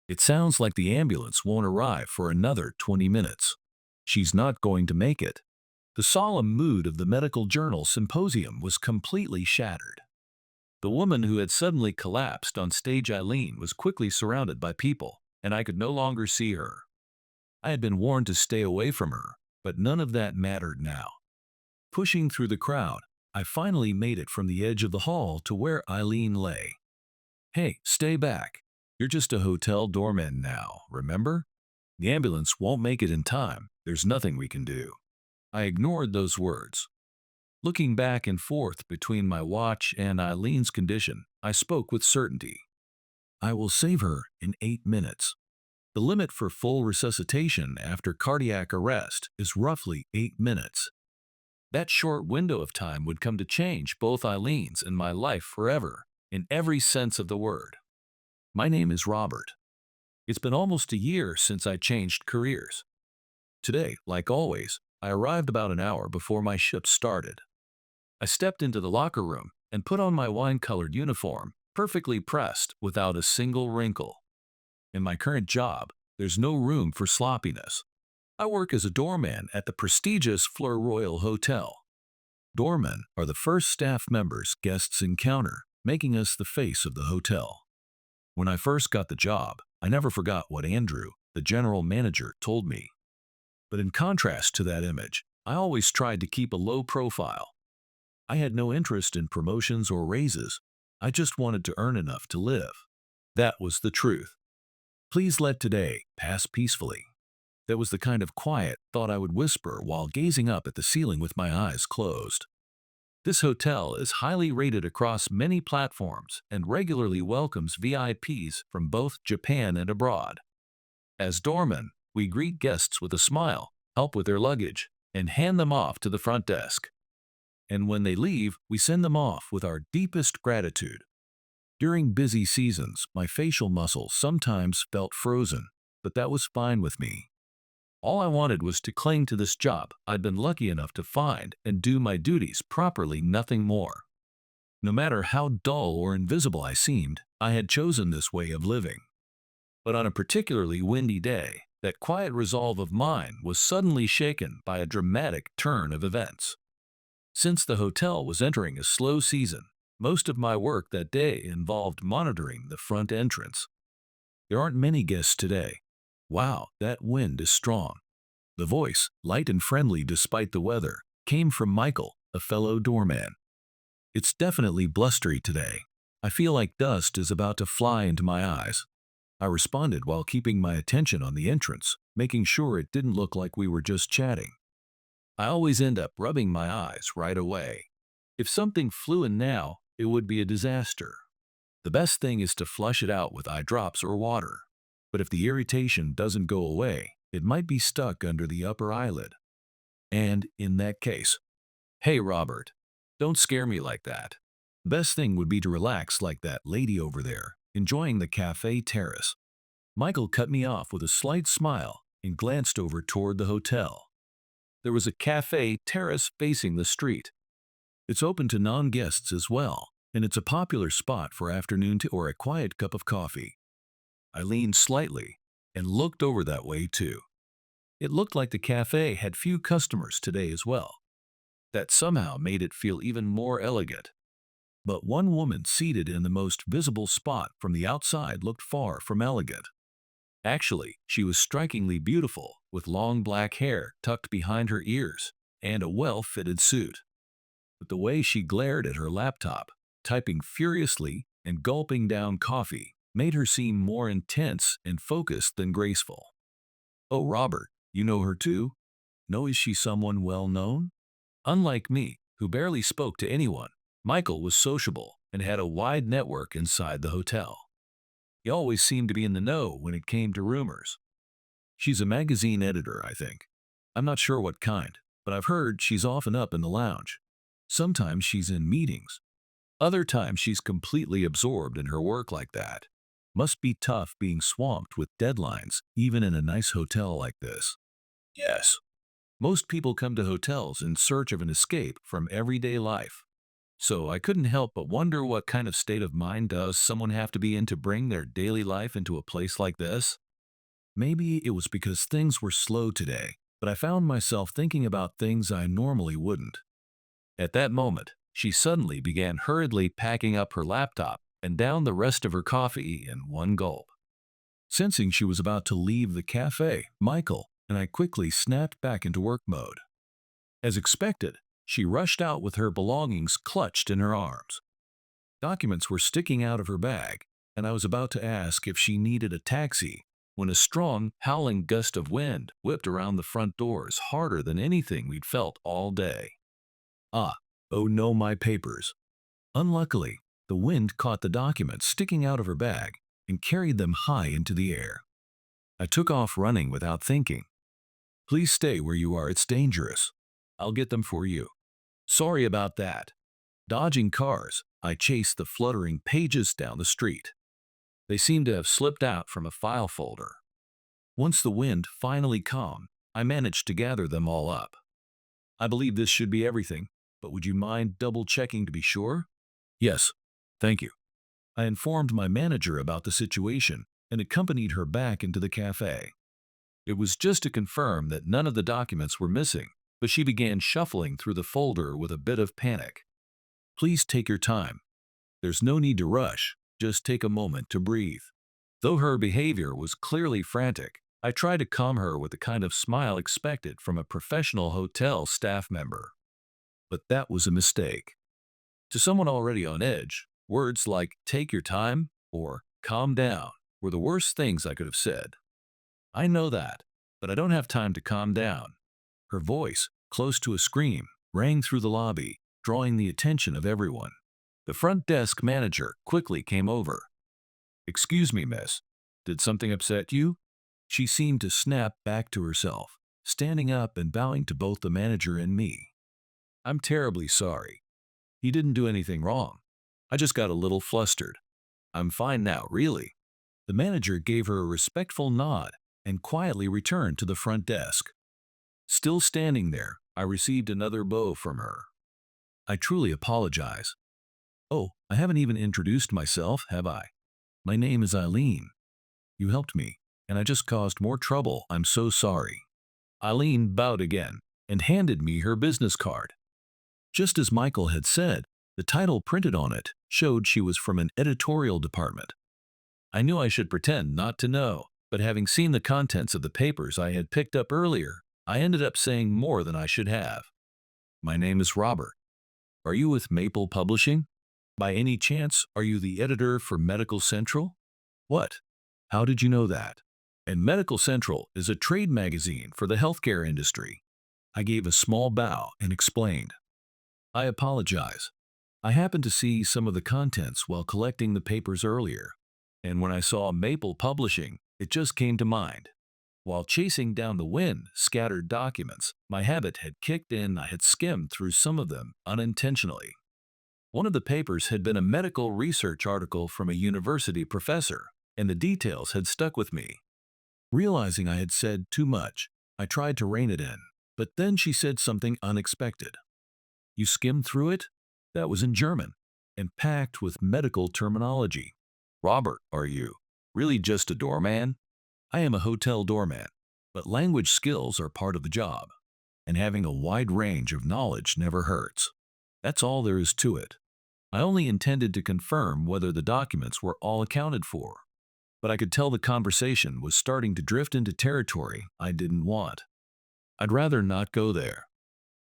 It sounds like the ambulance won't arrive for another 20 minutes. She's not going to make it. The solemn mood of the medical journal symposium was completely shattered. The woman who had suddenly collapsed on stage, Ilene, was quickly surrounded by people, and I could no longer see her. I had been warned to stay away from her, but none of that mattered now. Pushing through the crowd, I finally made it from the edge of the hall to where Ilene lay. "Hey, stay back. You're just a hotel doorman now, remember? The ambulance won't make it in time. There's nothing we can do." I ignored those words. Looking back and forth between my watch and Eileen's condition, I spoke with certainty. "I will save her in 8 minutes. The limit for full resuscitation after cardiac arrest is roughly 8 minutes. That short window of time would come to change both Eileen's and my life forever, in every sense of the word. My name is Robert. It's been almost a year since I changed careers. Today, like always, I arrived about an hour before my shift started. I stepped into the locker room and put on my wine-colored uniform, perfectly pressed without a single wrinkle. In my current job, there's no room for sloppiness. I work as a doorman at the prestigious Fleur Royal Hotel. Doormen are the first staff members guests encounter, making us the face of the hotel. When I first got the job, I never forgot what Andrew, the general manager, told me. But in contrast to that image, I always tried to keep a low profile. I had no interest in promotions or raises. I just wanted to earn enough to live. That was the truth. "Please let today pass peacefully." That was the kind of quiet thought I would whisper while gazing up at the ceiling with my eyes closed. This hotel is highly rated across many platforms and regularly welcomes VIPs from both Japan and abroad. As doormen, we greet guests with a smile, help with their luggage, and hand them off to the front desk. And when they leave, we send them off with our deepest gratitude. During busy seasons, my facial muscles sometimes felt frozen, but that was fine with me. All I wanted was to cling to this job I'd been lucky enough to find and do my duties properly, nothing more. No matter how dull or invisible I seemed, I had chosen this way of living. But on a particularly windy day, that quiet resolve of mine was suddenly shaken by a dramatic turn of events. Since the hotel was entering a slow season, most of my work that day involved monitoring the front entrance. "There aren't many guests today. Wow, that wind is strong." The voice, light and friendly despite the weather, came from Michael, a fellow doorman. "It's definitely blustery today. I feel like dust is about to fly into my eyes." I responded while keeping my attention on the entrance, making sure it didn't look like we were just chatting. I always end up rubbing my eyes right away. If something flew in now, it would be a disaster. The best thing is to flush it out with eye drops or water. But if the irritation doesn't go away, it might be stuck under the upper eyelid. And in that case, "Hey Robert, don't scare me like that. The best thing would be to relax like that lady over there, enjoying the cafe terrace." Michael cut me off with a slight smile and glanced over toward the hotel. There was a cafe terrace facing the street. It's open to non-guests as well, and it's a popular spot for afternoon tea or a quiet cup of coffee. I leaned slightly and looked over that way too. It looked like the cafe had few customers today as well. That somehow made it feel even more elegant. But one woman seated in the most visible spot from the outside looked far from elegant. Actually, she was strikingly beautiful, with long black hair tucked behind her ears and a well-fitted suit. But the way she glared at her laptop, typing furiously and gulping down coffee, made her seem more intense and focused than graceful. "Oh, Robert, you know her too? No, is she someone well known?" Unlike me, who barely spoke to anyone, Michael was sociable and had a wide network inside the hotel. He always seemed to be in the know when it came to rumors. "She's a magazine editor, I think. I'm not sure what kind, but I've heard she's often up in the lounge. Sometimes she's in meetings. Other times she's completely absorbed in her work like that. Must be tough being swamped with deadlines, even in a nice hotel like this." Yes. Most people come to hotels in search of an escape from everyday life. So I couldn't help but wonder what kind of state of mind does someone have to be in to bring their daily life into a place like this? Maybe it was because things were slow today, but I found myself thinking about things I normally wouldn't. At that moment, she suddenly began hurriedly packing up her laptop and down the rest of her coffee in one gulp. Sensing she was about to leave the cafe, Michael and I quickly snapped back into work mode. As expected, she rushed out with her belongings clutched in her arms. Documents were sticking out of her bag, and I was about to ask if she needed a taxi when a strong, howling gust of wind whipped around the front doors harder than anything we'd felt all day. Ah, oh no, my papers. Unluckily, the wind caught the documents sticking out of her bag and carried them high into the air. I took off running without thinking. Please stay where you are, it's dangerous. I'll get them for you. Sorry about that. Dodging cars, I chased the fluttering pages down the street. They seemed to have slipped out from a file folder. Once the wind finally calmed, I managed to gather them all up. I believe this should be everything, but would you mind double-checking to be sure? Yes, thank you. I informed my manager about the situation and accompanied her back into the cafe. It was just to confirm that none of the documents were missing, but she began shuffling through the folder with a bit of panic. Please take your time. There's no need to rush, just take a moment to breathe. Though her behavior was clearly frantic, I tried to calm her with the kind of smile expected from a professional hotel staff member. But that was a mistake. To someone already on edge, words like take your time or calm down were the worst things I could have said. I know that, but I don't have time to calm down. Her voice, close to a scream, rang through the lobby, drawing the attention of everyone. The front desk manager quickly came over. Excuse me, miss. Did something upset you? She seemed to snap back to herself, standing up and bowing to both the manager and me. I'm terribly sorry. He didn't do anything wrong. I just got a little flustered. I'm fine now, really. The manager gave her a respectful nod and quietly returned to the front desk. Still standing there, I received another bow from her. I truly apologize. Oh, I haven't even introduced myself, have I? My name is Ilene. You helped me, and I just caused more trouble. I'm so sorry. Ilene bowed again and handed me her business card. Just as Michael had said, the title printed on it showed she was from an editorial department. I knew I should pretend not to know, but having seen the contents of the papers I had picked up earlier, I ended up saying more than I should have. My name is Robert. Are you with Maple Publishing? By any chance, are you the editor for Medical Central? What? How did you know that? And Medical Central is a trade magazine for the healthcare industry. I gave a small bow and explained. I apologize. I happened to see some of the contents while collecting the papers earlier, and when I saw Maple Publishing, it just came to mind. While chasing down the wind-scattered documents, my habit had kicked in. I had skimmed through some of them unintentionally. One of the papers had been a medical research article from a university professor, and the details had stuck with me. Realizing I had said too much, I tried to rein it in, but then she said something unexpected. You skimmed through it? That was in German, and packed with medical terminology. Robert, are you really just a doorman? I am a hotel doorman, but language skills are part of the job, and having a wide range of knowledge never hurts. That's all there is to it. I only intended to confirm whether the documents were all accounted for, but I could tell the conversation was starting to drift into territory I didn't want. I'd rather not go there.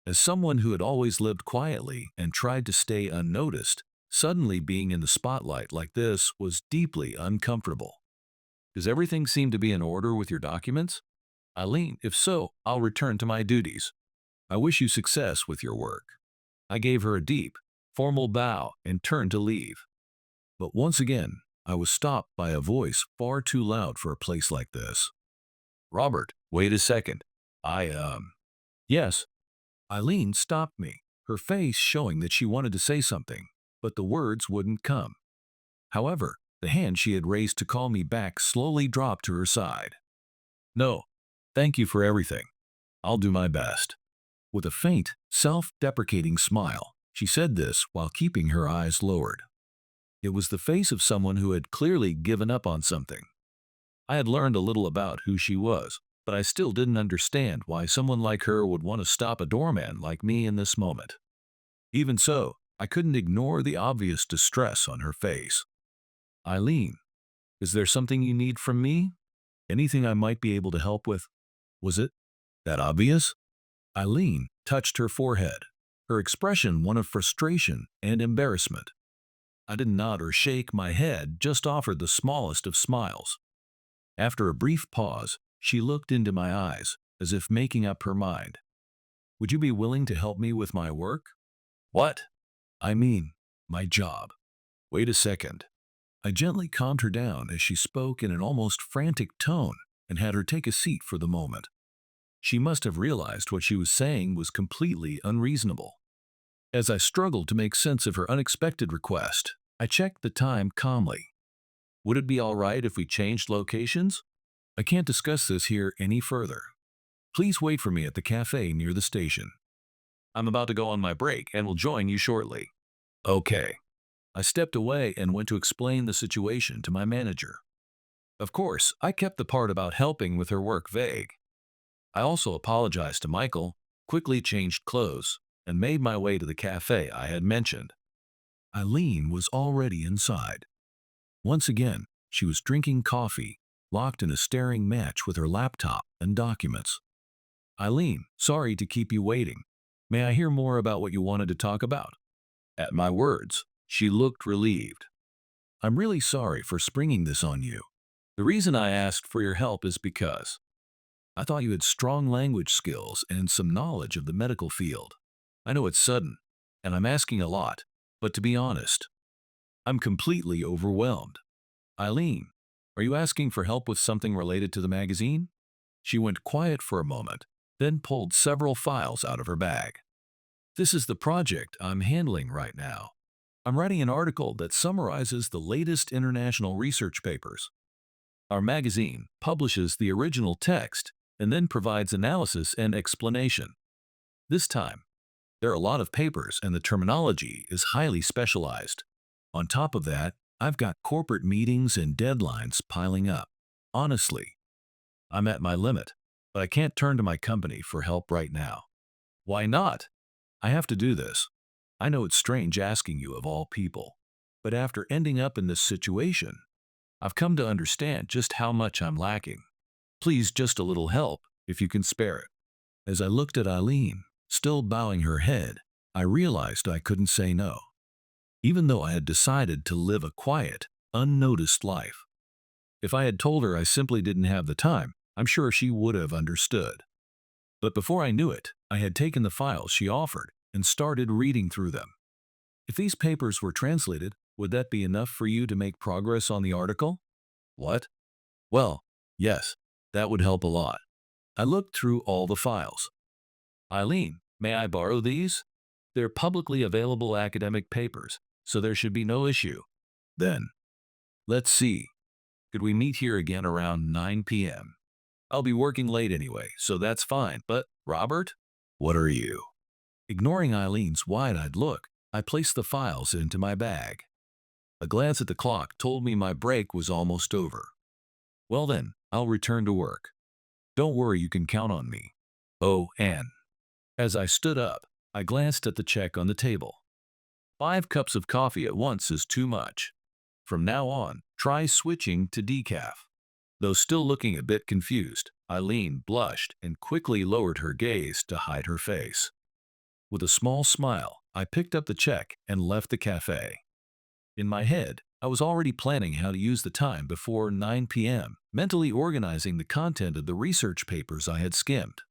As someone who had always lived quietly and tried to stay unnoticed, suddenly being in the spotlight like this was deeply uncomfortable. Does everything seem to be in order with your documents? Ilene, if so, I'll return to my duties. I wish you success with your work. I gave her a deep, formal bow and turned to leave. But once again, I was stopped by a voice far too loud for a place like this. Robert, wait a second. Yes. Ilene stopped me, her face showing that she wanted to say something, but the words wouldn't come. However, the hand she had raised to call me back slowly dropped to her side. No, thank you for everything. I'll do my best. With a faint, self-deprecating smile, She said this while keeping her eyes lowered. It was the face of someone who had clearly given up on something. I had learned a little about who she was, but I still didn't understand why someone like her would want to stop a doorman like me in this moment. Even so, I couldn't ignore the obvious distress on her face. Ilene, is there something you need from me? Anything I might be able to help with? Was it that obvious? Ilene touched her forehead, her expression one of frustration and embarrassment. I didn't nod or shake my head, just offered the smallest of smiles. After a brief pause, she looked into my eyes, as if making up her mind. Would you be willing to help me with my work? What? I mean, my job. Wait a second. I gently calmed her down as she spoke in an almost frantic tone and had her take a seat for the moment. She must have realized what she was saying was completely unreasonable. As I struggled to make sense of her unexpected request, I checked the time calmly. Would it be all right if we changed locations? I can't discuss this here any further. Please wait for me at the cafe near the station. I'm about to go on my break and will join you shortly. Okay. I stepped away and went to explain the situation to my manager. Of course, I kept the part about helping with her work vague. I also apologized to Michael, quickly changed clothes, and made my way to the cafe I had mentioned. Ilene was already inside. Once again, she was drinking coffee, locked in a staring match with her laptop and documents. Ilene, sorry to keep you waiting. May I hear more about what you wanted to talk about? At my words, she looked relieved. I'm really sorry for springing this on you. The reason I asked for your help is because I thought you had strong language skills and some knowledge of the medical field. I know it's sudden, and I'm asking a lot, but to be honest, I'm completely overwhelmed. Ilene, are you asking for help with something related to the magazine? She went quiet for a moment, then pulled several files out of her bag. This is the project I'm handling right now. I'm writing an article that summarizes the latest international research papers. Our magazine publishes the original text and then provides analysis and explanation. This time, there are a lot of papers and the terminology is highly specialized. On top of that, I've got corporate meetings and deadlines piling up. Honestly, I'm at my limit, but I can't turn to my company for help right now. Why not? I have to do this. I know it's strange asking you of all people, but after ending up in this situation, I've come to understand just how much I'm lacking. Please, just a little help, if you can spare it. As I looked at Ilene, still bowing her head, I realized I couldn't say no, even though I had decided to live a quiet, unnoticed life. If I had told her I simply didn't have the time, I'm sure she would have understood. But before I knew it, I had taken the files she offered and started reading through them. If these papers were translated, would that be enough for you to make progress on the article? What? Well, yes, that would help a lot. I looked through all the files. Ilene, may I borrow these? They're publicly available academic papers, so there should be no issue. Then, let's see. Could we meet here again around 9 p.m.? I'll be working late anyway, so that's fine. But, Robert? What are you? Ignoring Ilene's wide-eyed look, I placed the files into my bag. A glance at the clock told me my break was almost over. Well then, I'll return to work. Don't worry, you can count on me. Oh, and as I stood up, I glanced at the check on the table. 5 cups of coffee at once is too much. From now on, try switching to decaf. Though still looking a bit confused, Ilene blushed and quickly lowered her gaze to hide her face. With a small smile, I picked up the check and left the cafe. In my head, I was already planning how to use the time before 9 p.m., mentally organizing the content of the research papers I had skimmed.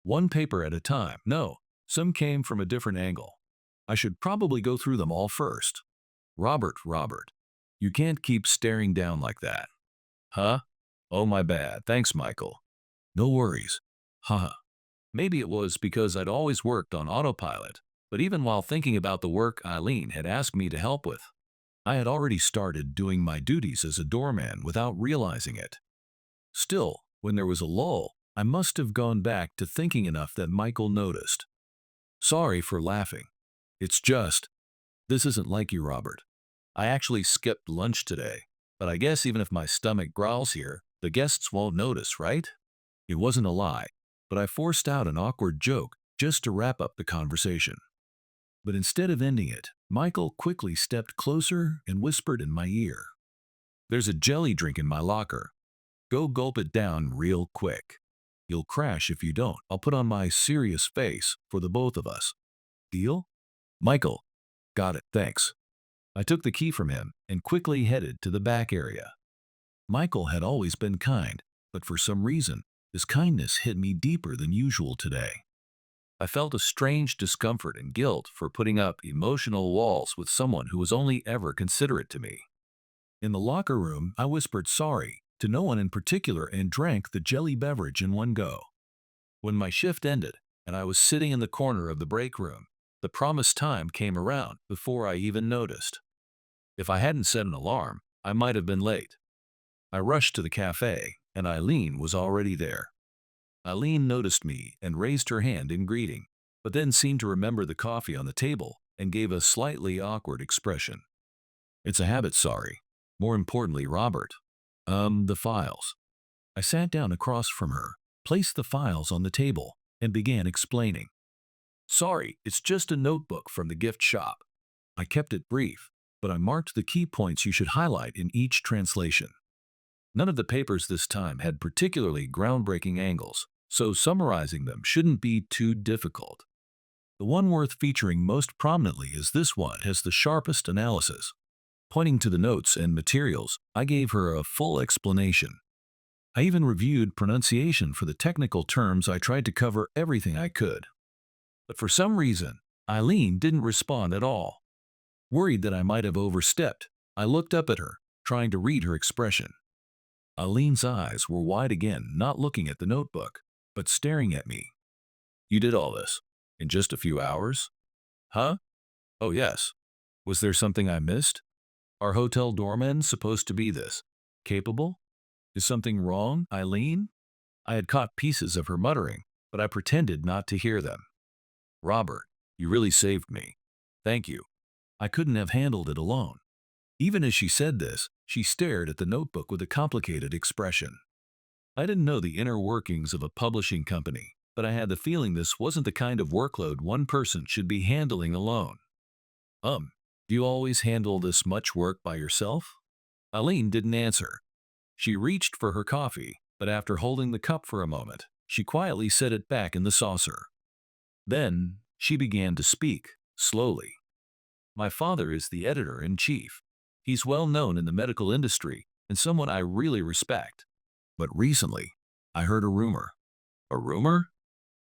One paper at a time. No, some came from a different angle. I should probably go through them all first. Robert, you can't keep staring down like that. Huh? Oh, my bad. Thanks, Michael. No worries. Haha. Maybe it was because I'd always worked on autopilot, but even while thinking about the work Ilene had asked me to help with, I had already started doing my duties as a doorman without realizing it. Still, when there was a lull, I must have gone back to thinking enough that Michael noticed. Sorry for laughing. It's just, this isn't like you, Robert. I actually skipped lunch today, but I guess even if my stomach growls here, the guests won't notice, right? It wasn't a lie, but I forced out an awkward joke just to wrap up the conversation. But instead of ending it, Michael quickly stepped closer and whispered in my ear, "There's a jelly drink in my locker. Go gulp it down real quick. You'll crash if you don't. I'll put on my serious face for the both of us. Deal?" Michael, got it, thanks. I took the key from him and quickly headed to the back area. Michael had always been kind, but for some reason, his kindness hit me deeper than usual today. I felt a strange discomfort and guilt for putting up emotional walls with someone who was only ever considerate to me. In the locker room, I whispered sorry to no one in particular and drank the jelly beverage in one go. When my shift ended and I was sitting in the corner of the break room, the promised time came around before I even noticed. If I hadn't set an alarm, I might have been late. I rushed to the cafe, and Ilene was already there. Ilene noticed me and raised her hand in greeting, but then seemed to remember the coffee on the table and gave a slightly awkward expression. "It's a habit, sorry. More importantly, Robert. The files." I sat down across from her, placed the files on the table, and began explaining. "Sorry, it's just a notebook from the gift shop." I kept it brief, but I marked the key points you should highlight in each translation. None of the papers this time had particularly groundbreaking angles, so summarizing them shouldn't be too difficult. The one worth featuring most prominently is this one has the sharpest analysis. Pointing to the notes and materials, I gave her a full explanation. I even reviewed pronunciation for the technical terms. I tried to cover everything I could. But for some reason, Ilene didn't respond at all. Worried that I might have overstepped, I looked up at her, trying to read her expression. Ilene's eyes were wide again, not looking at the notebook, but staring at me. "You did all this in just a few hours?" "Huh? Oh yes. Was there something I missed? Are hotel doormen supposed to be this capable? Is something wrong, Ilene?" I had caught pieces of her muttering, but I pretended not to hear them. "Robert, you really saved me. Thank you. I couldn't have handled it alone." Even as she said this, she stared at the notebook with a complicated expression. I didn't know the inner workings of a publishing company, but I had the feeling this wasn't the kind of workload one person should be handling alone. Do you always handle this much work by yourself?" Ilene didn't answer. She reached for her coffee, but after holding the cup for a moment, she quietly set it back in the saucer. Then she began to speak, slowly. "My father is the editor-in-chief. He's well known in the medical industry and someone I really respect. But recently, I heard a rumor." "A rumor?"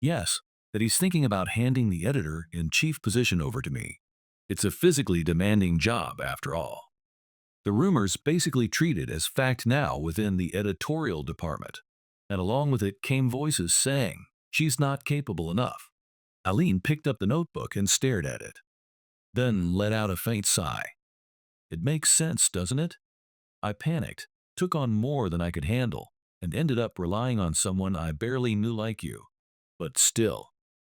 "Yes, that he's thinking about handing the editor-in-chief position over to me. It's a physically demanding job, after all." The rumor's basically treated as fact now within the editorial department, and along with it came voices saying she's not capable enough. Ilene picked up the notebook and stared at it, then let out a faint sigh. "It makes sense, doesn't it?" I panicked, took on more than I could handle, and ended up relying on someone I barely knew like you. But still,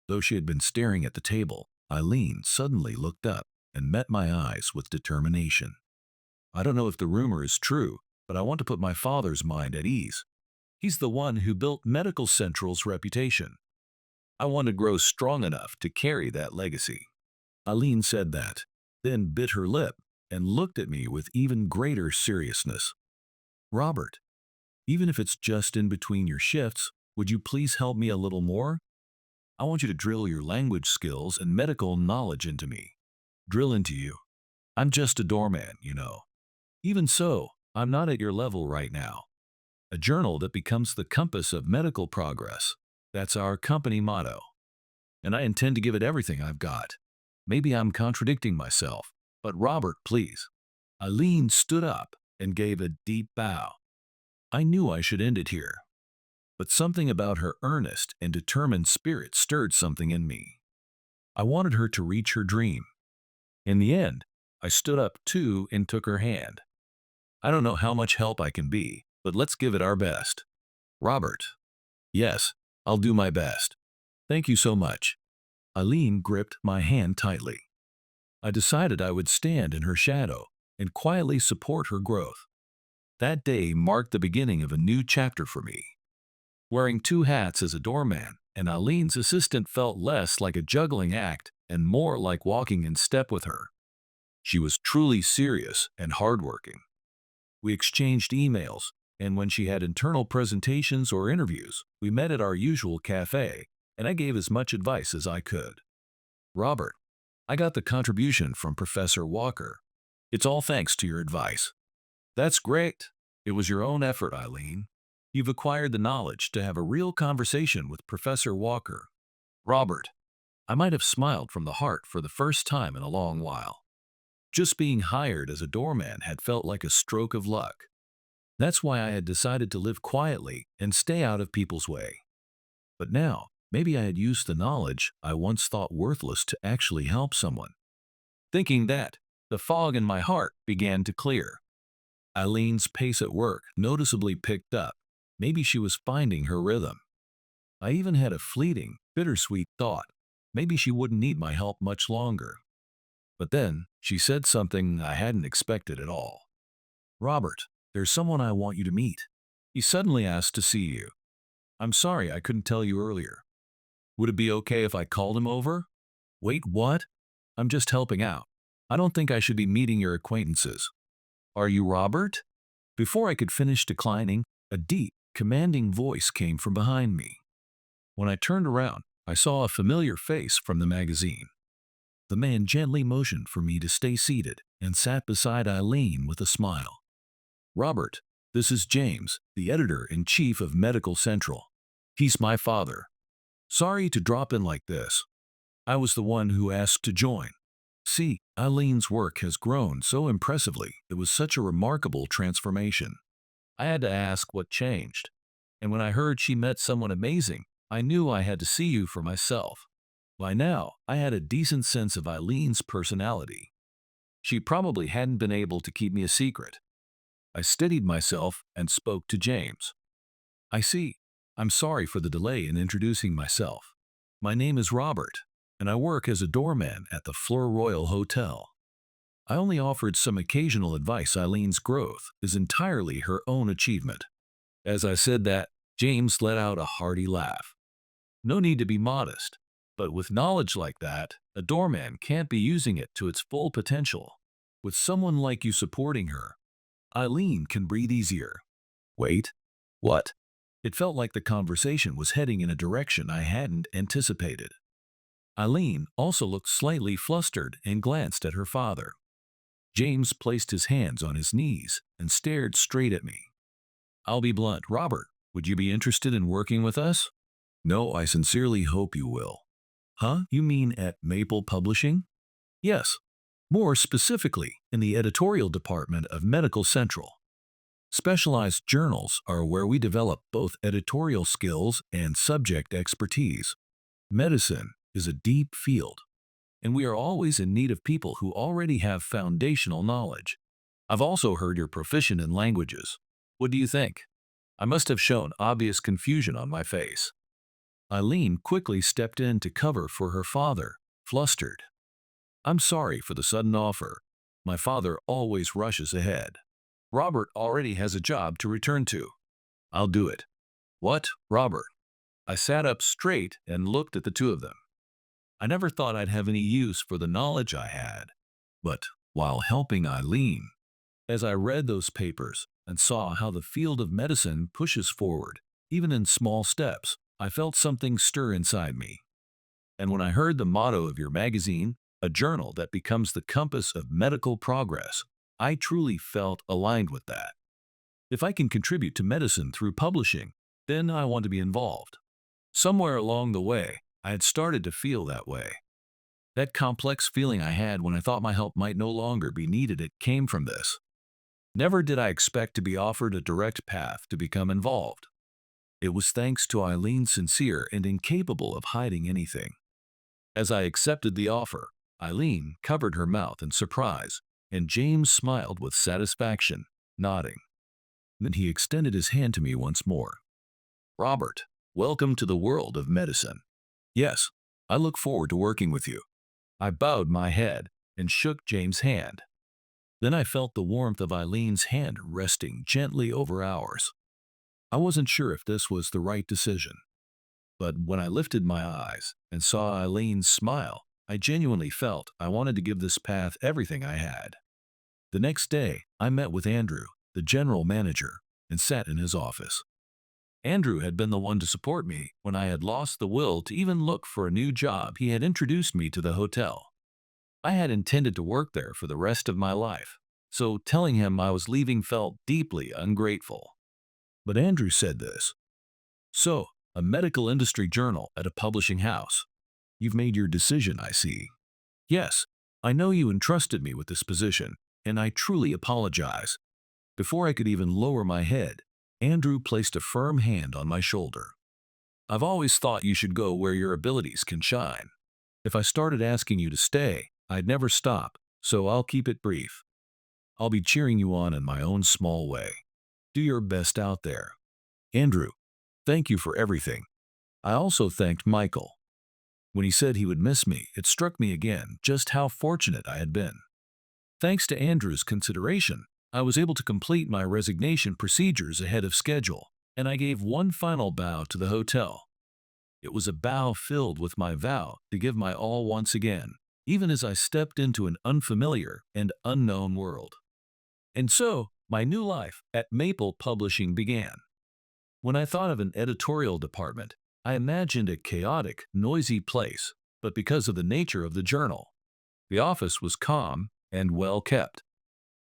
though she had been staring at the table, Ilene suddenly looked up and met my eyes with determination. "I don't know if the rumor is true, but I want to put my father's mind at ease. He's the one who built Medical Central's reputation. I want to grow strong enough to carry that legacy." Ilene said that, then bit her lip and looked at me with even greater seriousness. "Robert, even if it's just in between your shifts, would you please help me a little more? I want you to drill your language skills and medical knowledge into me. Drill into you. I'm just a doorman, you know. Even so, I'm not at your level right now. A journal that becomes the compass of medical progress. That's our company motto. And I intend to give it everything I've got. Maybe I'm contradicting myself, but Robert, please." Ilene stood up and gave a deep bow. I knew I should end it here, but something about her earnest and determined spirit stirred something in me. I wanted her to reach her dream. In the end, I stood up too and took her hand. "I don't know how much help I can be, but let's give it our best." "Robert." "Yes, I'll do my best. Thank you so much." Ilene gripped my hand tightly. I decided I would stand in her shadow and quietly support her growth. That day marked the beginning of a new chapter for me. Wearing two hats as a doorman and Eileen's assistant felt less like a juggling act and more like walking in step with her. She was truly serious and hardworking. We exchanged emails, and when she had internal presentations or interviews, we met at our usual cafe, and I gave as much advice as I could. Robert, I got the contribution from Professor Walker. It's all thanks to your advice. That's great. It was your own effort, Eileen. You've acquired the knowledge to have a real conversation with Professor Walker. Robert, I might have smiled from the heart for the first time in a long while. Just being hired as a doorman had felt like a stroke of luck. That's why I had decided to live quietly and stay out of people's way. But now, maybe I had used the knowledge I once thought worthless to actually help someone. Thinking that, the fog in my heart began to clear. Eileen's pace at work noticeably picked up. Maybe she was finding her rhythm. I even had a fleeting, bittersweet thought. Maybe she wouldn't need my help much longer. But then, she said something I hadn't expected at all. Robert, there's someone I want you to meet. He suddenly asked to see you. I'm sorry I couldn't tell you earlier. Would it be okay if I called him over? Wait, what? I'm just helping out. I don't think I should be meeting your acquaintances. Are you Robert? Before I could finish declining, a deep, commanding voice came from behind me. When I turned around, I saw a familiar face from the magazine. The man gently motioned for me to stay seated and sat beside Eileen with a smile. Robert, this is James, the editor-in-chief of Medical Central. He's my father. Sorry to drop in like this. I was the one who asked to join. See, Eileen's work has grown so impressively. It was such a remarkable transformation. I had to ask what changed. And when I heard she met someone amazing, I knew I had to see you for myself. By now, I had a decent sense of Eileen's personality. She probably hadn't been able to keep me a secret. I steadied myself and spoke to James. I see. I'm sorry for the delay in introducing myself. My name is Robert, and I work as a doorman at the Fleur Royal Hotel. I only offered some occasional advice. Eileen's growth is entirely her own achievement. As I said that, James let out a hearty laugh. No need to be modest. But with knowledge like that, a doorman can't be using it to its full potential. With someone like you supporting her, Eileen can breathe easier. Wait, what? It felt like the conversation was heading in a direction I hadn't anticipated. Eileen also looked slightly flustered and glanced at her father. James placed his hands on his knees and stared straight at me. I'll be blunt, Robert, would you be interested in working with us? No, I sincerely hope you will. Huh? You mean at Maple Publishing? Yes. More specifically, in the editorial department of Medical Central. Specialized journals are where we develop both editorial skills and subject expertise. Medicine is a deep field, and we are always in need of people who already have foundational knowledge. I've also heard you're proficient in languages. What do you think? I must have shown obvious confusion on my face. Eileen quickly stepped in to cover for her father, flustered. I'm sorry for the sudden offer. My father always rushes ahead. Robert already has a job to return to. I'll do it. What, Robert? I sat up straight and looked at the two of them. I never thought I'd have any use for the knowledge I had. But while helping Eileen, as I read those papers and saw how the field of medicine pushes forward, even in small steps, I felt something stir inside me. And when I heard the motto of your magazine, a journal that becomes the compass of medical progress, I truly felt aligned with that. If I can contribute to medicine through publishing, then I want to be involved. Somewhere along the way, I had started to feel that way. That complex feeling I had when I thought my help might no longer be needed, it came from this. Never did I expect to be offered a direct path to become involved. It was thanks to Eileen, sincere and incapable of hiding anything. As I accepted the offer, Eileen covered her mouth in surprise, and James smiled with satisfaction, nodding. Then he extended his hand to me once more. Robert, welcome to the world of medicine. Yes, I look forward to working with you. I bowed my head, and shook James' hand. Then I felt the warmth of Eileen's hand resting gently over ours. I wasn't sure if this was the right decision, but when I lifted my eyes and saw Eileen's smile, I genuinely felt I wanted to give this path everything I had. The next day, I met with Andrew, the general manager, and sat in his office. Andrew had been the one to support me when I had lost the will to even look for a new job. He had introduced me to the hotel. I had intended to work there for the rest of my life, so telling him I was leaving felt deeply ungrateful. But Andrew said this. So, a medical industry journal at a publishing house. You've made your decision, I see. Yes, I know you entrusted me with this position, and I truly apologize. Before I could even lower my head, Andrew placed a firm hand on my shoulder. I've always thought you should go where your abilities can shine. If I started asking you to stay, I'd never stop, so I'll keep it brief. I'll be cheering you on in my own small way. Do your best out there. Andrew, thank you for everything. I also thanked Michael. When he said he would miss me, it struck me again just how fortunate I had been. Thanks to Andrew's consideration, I was able to complete my resignation procedures ahead of schedule, and I gave one final bow to the hotel. It was a bow filled with my vow to give my all once again, even as I stepped into an unfamiliar and unknown world. And so, my new life at Maple Publishing began. When I thought of an editorial department, I imagined a chaotic, noisy place, but because of the nature of the journal, the office was calm and well kept.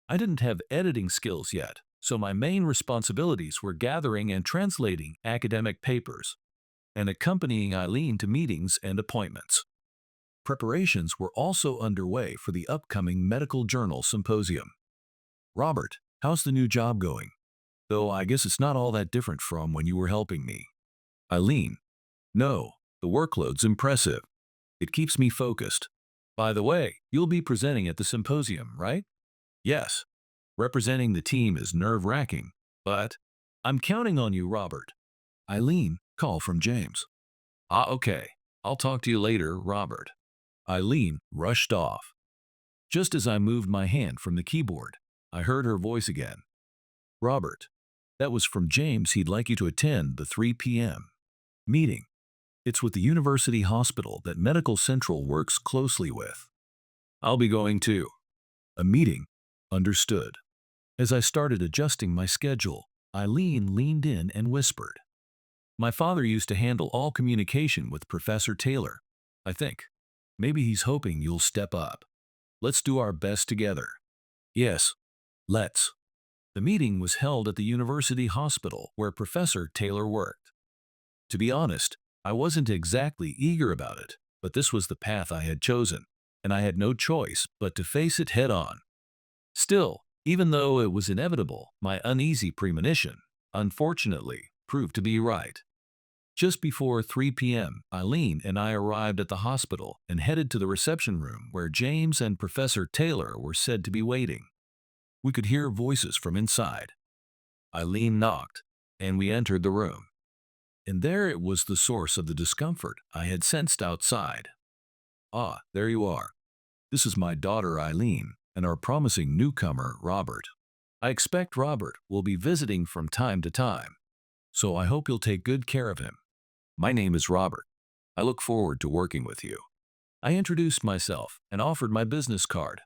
I didn't have editing skills yet, so my main responsibilities were gathering and translating academic papers and accompanying Eileen to meetings and appointments. Preparations were also underway for the upcoming medical journal symposium. Robert, how's the new job going? Though I guess it's not all that different from when you were helping me. Eileen, no, the workload's impressive. It keeps me focused. By the way, you'll be presenting at the symposium, right? Yes. Representing the team is nerve-wracking, but I'm counting on you, Robert. Eileen, call from James. Ah, okay. I'll talk to you later, Robert. Eileen rushed off. Just as I moved my hand from the keyboard, I heard her voice again. Robert, that was from James. He'd like you to attend the 3 p.m. meeting. It's with the university hospital that Medical Central works closely with. I'll be going too. A meeting. Understood. As I started adjusting my schedule, Eileen leaned in and whispered. My father used to handle all communication with Professor Taylor. I think. Maybe he's hoping you'll step up. Let's do our best together. Yes, let's. The meeting was held at the university hospital where Professor Taylor worked. To be honest, I wasn't exactly eager about it, but this was the path I had chosen, and I had no choice but to face it head on. Still, even though it was inevitable, my uneasy premonition, unfortunately, proved to be right. Just before 3 p.m., Eileen and I arrived at the hospital and headed to the reception room where James and Professor Taylor were said to be waiting. We could hear voices from inside. Eileen knocked, and we entered the room. And there it was, the source of the discomfort I had sensed outside. Ah, there you are. This is my daughter Eileen and our promising newcomer Robert. I expect Robert will be visiting from time to time, so I hope you'll take good care of him. My name is Robert. I look forward to working with you. I introduced myself and offered my business card.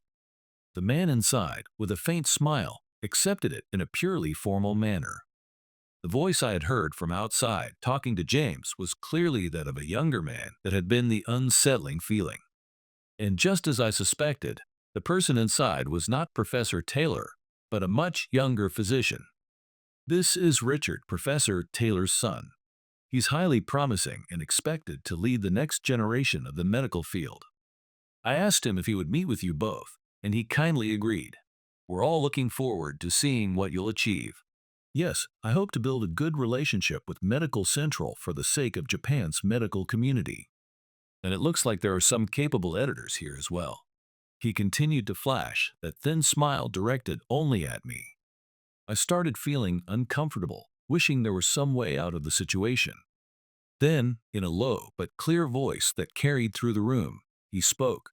The man inside, with a faint smile, accepted it in a purely formal manner. The voice I had heard from outside talking to James was clearly that of a younger man that had been the unsettling feeling. And just as I suspected, the person inside was not Professor Taylor, but a much younger physician. This is Richard, Professor Taylor's son. He's highly promising and expected to lead the next generation of the medical field. I asked him if he would meet with you both, and he kindly agreed. We're all looking forward to seeing what you'll achieve. Yes, I hope to build a good relationship with Medical Central for the sake of Japan's medical community. And it looks like there are some capable editors here as well. He continued to flash that thin smile directed only at me. I started feeling uncomfortable, wishing there was some way out of the situation. Then, in a low but clear voice that carried through the room, he spoke.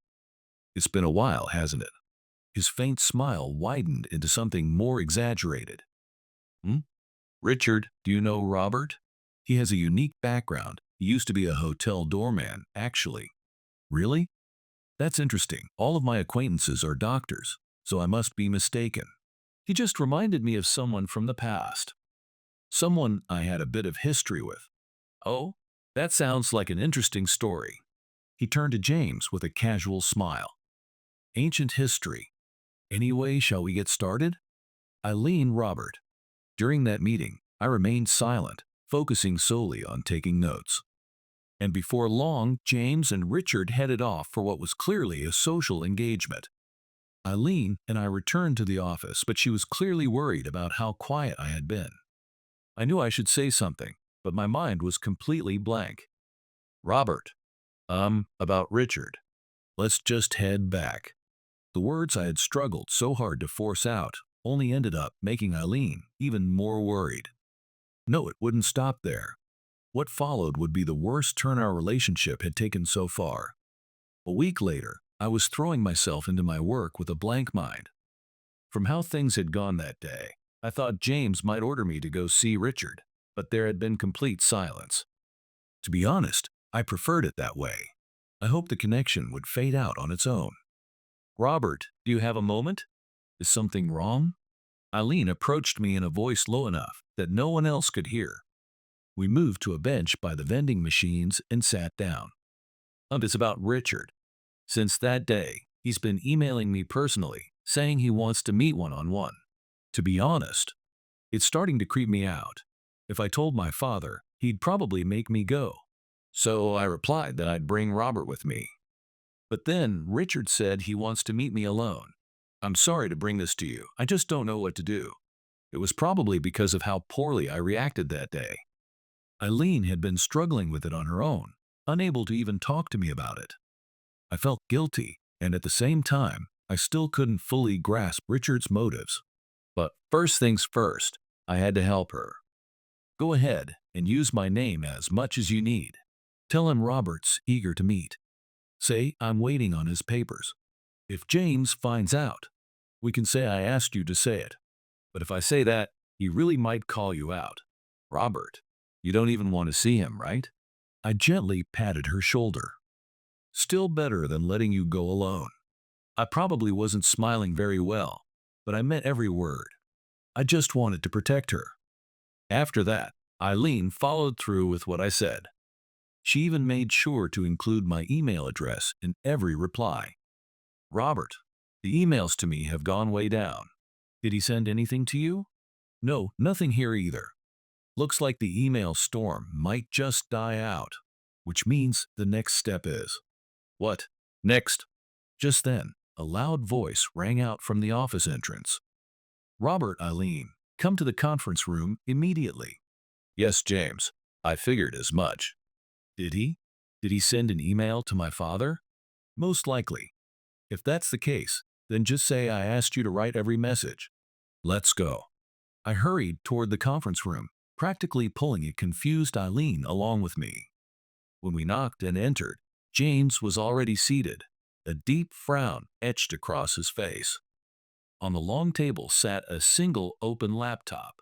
It's been a while, hasn't it? His faint smile widened into something more exaggerated. Hmm? Richard, do you know Robert? He has a unique background. He used to be a hotel doorman, actually. Really? That's interesting. All of my acquaintances are doctors, so I must be mistaken. He just reminded me of someone from the past. Someone I had a bit of history with. Oh, that sounds like an interesting story. He turned to James with a casual smile. Ancient history. Anyway, shall we get started? Ilene, Robert. During that meeting, I remained silent, focusing solely on taking notes. And before long, James and Richard headed off for what was clearly a social engagement. Ilene and I returned to the office, but she was clearly worried about how quiet I had been. I knew I should say something, but my mind was completely blank. Robert. About Richard. Let's just head back. The words I had struggled so hard to force out only ended up making Ilene even more worried. No, it wouldn't stop there. What followed would be the worst turn our relationship had taken so far. A week later, I was throwing myself into my work with a blank mind. From how things had gone that day, I thought James might order me to go see Richard, but there had been complete silence. To be honest, I preferred it that way. I hoped the connection would fade out on its own. Robert, do you have a moment? Is something wrong? Ilene approached me in a voice low enough that no one else could hear. We moved to a bench by the vending machines and sat down. It's about Richard. Since that day, he's been emailing me personally, saying he wants to meet one-on-one. To be honest, it's starting to creep me out. If I told my father, he'd probably make me go. So I replied that I'd bring Robert with me. But then Richard said he wants to meet me alone. I'm sorry to bring this to you, I just don't know what to do. It was probably because of how poorly I reacted that day. Ilene had been struggling with it on her own, unable to even talk to me about it. I felt guilty, and at the same time, I still couldn't fully grasp Richard's motives. But first things first, I had to help her. Go ahead and use my name as much as you need. Tell him Robert's eager to meet. Say I'm waiting on his papers. If James finds out, we can say I asked you to say it. But if I say that, he really might call you out. Robert, you don't even want to see him, right? I gently patted her shoulder. Still better than letting you go alone. I probably wasn't smiling very well, but I meant every word. I just wanted to protect her. After that, Ilene followed through with what I said. She even made sure to include my email address in every reply. Robert, the emails to me have gone way down. Did he send anything to you? No, nothing here either. Looks like the email storm might just die out, which means the next step is. What? Next? Just then, a loud voice rang out from the office entrance. Robert, Ilene, come to the conference room immediately. Yes, James. I figured as much. Did he? Did he send an email to my father? Most likely. If that's the case, then just say I asked you to write every message. Let's go. I hurried toward the conference room, practically pulling a confused Ilene along with me. When we knocked and entered, James was already seated, a deep frown etched across his face. On the long table sat a single open laptop.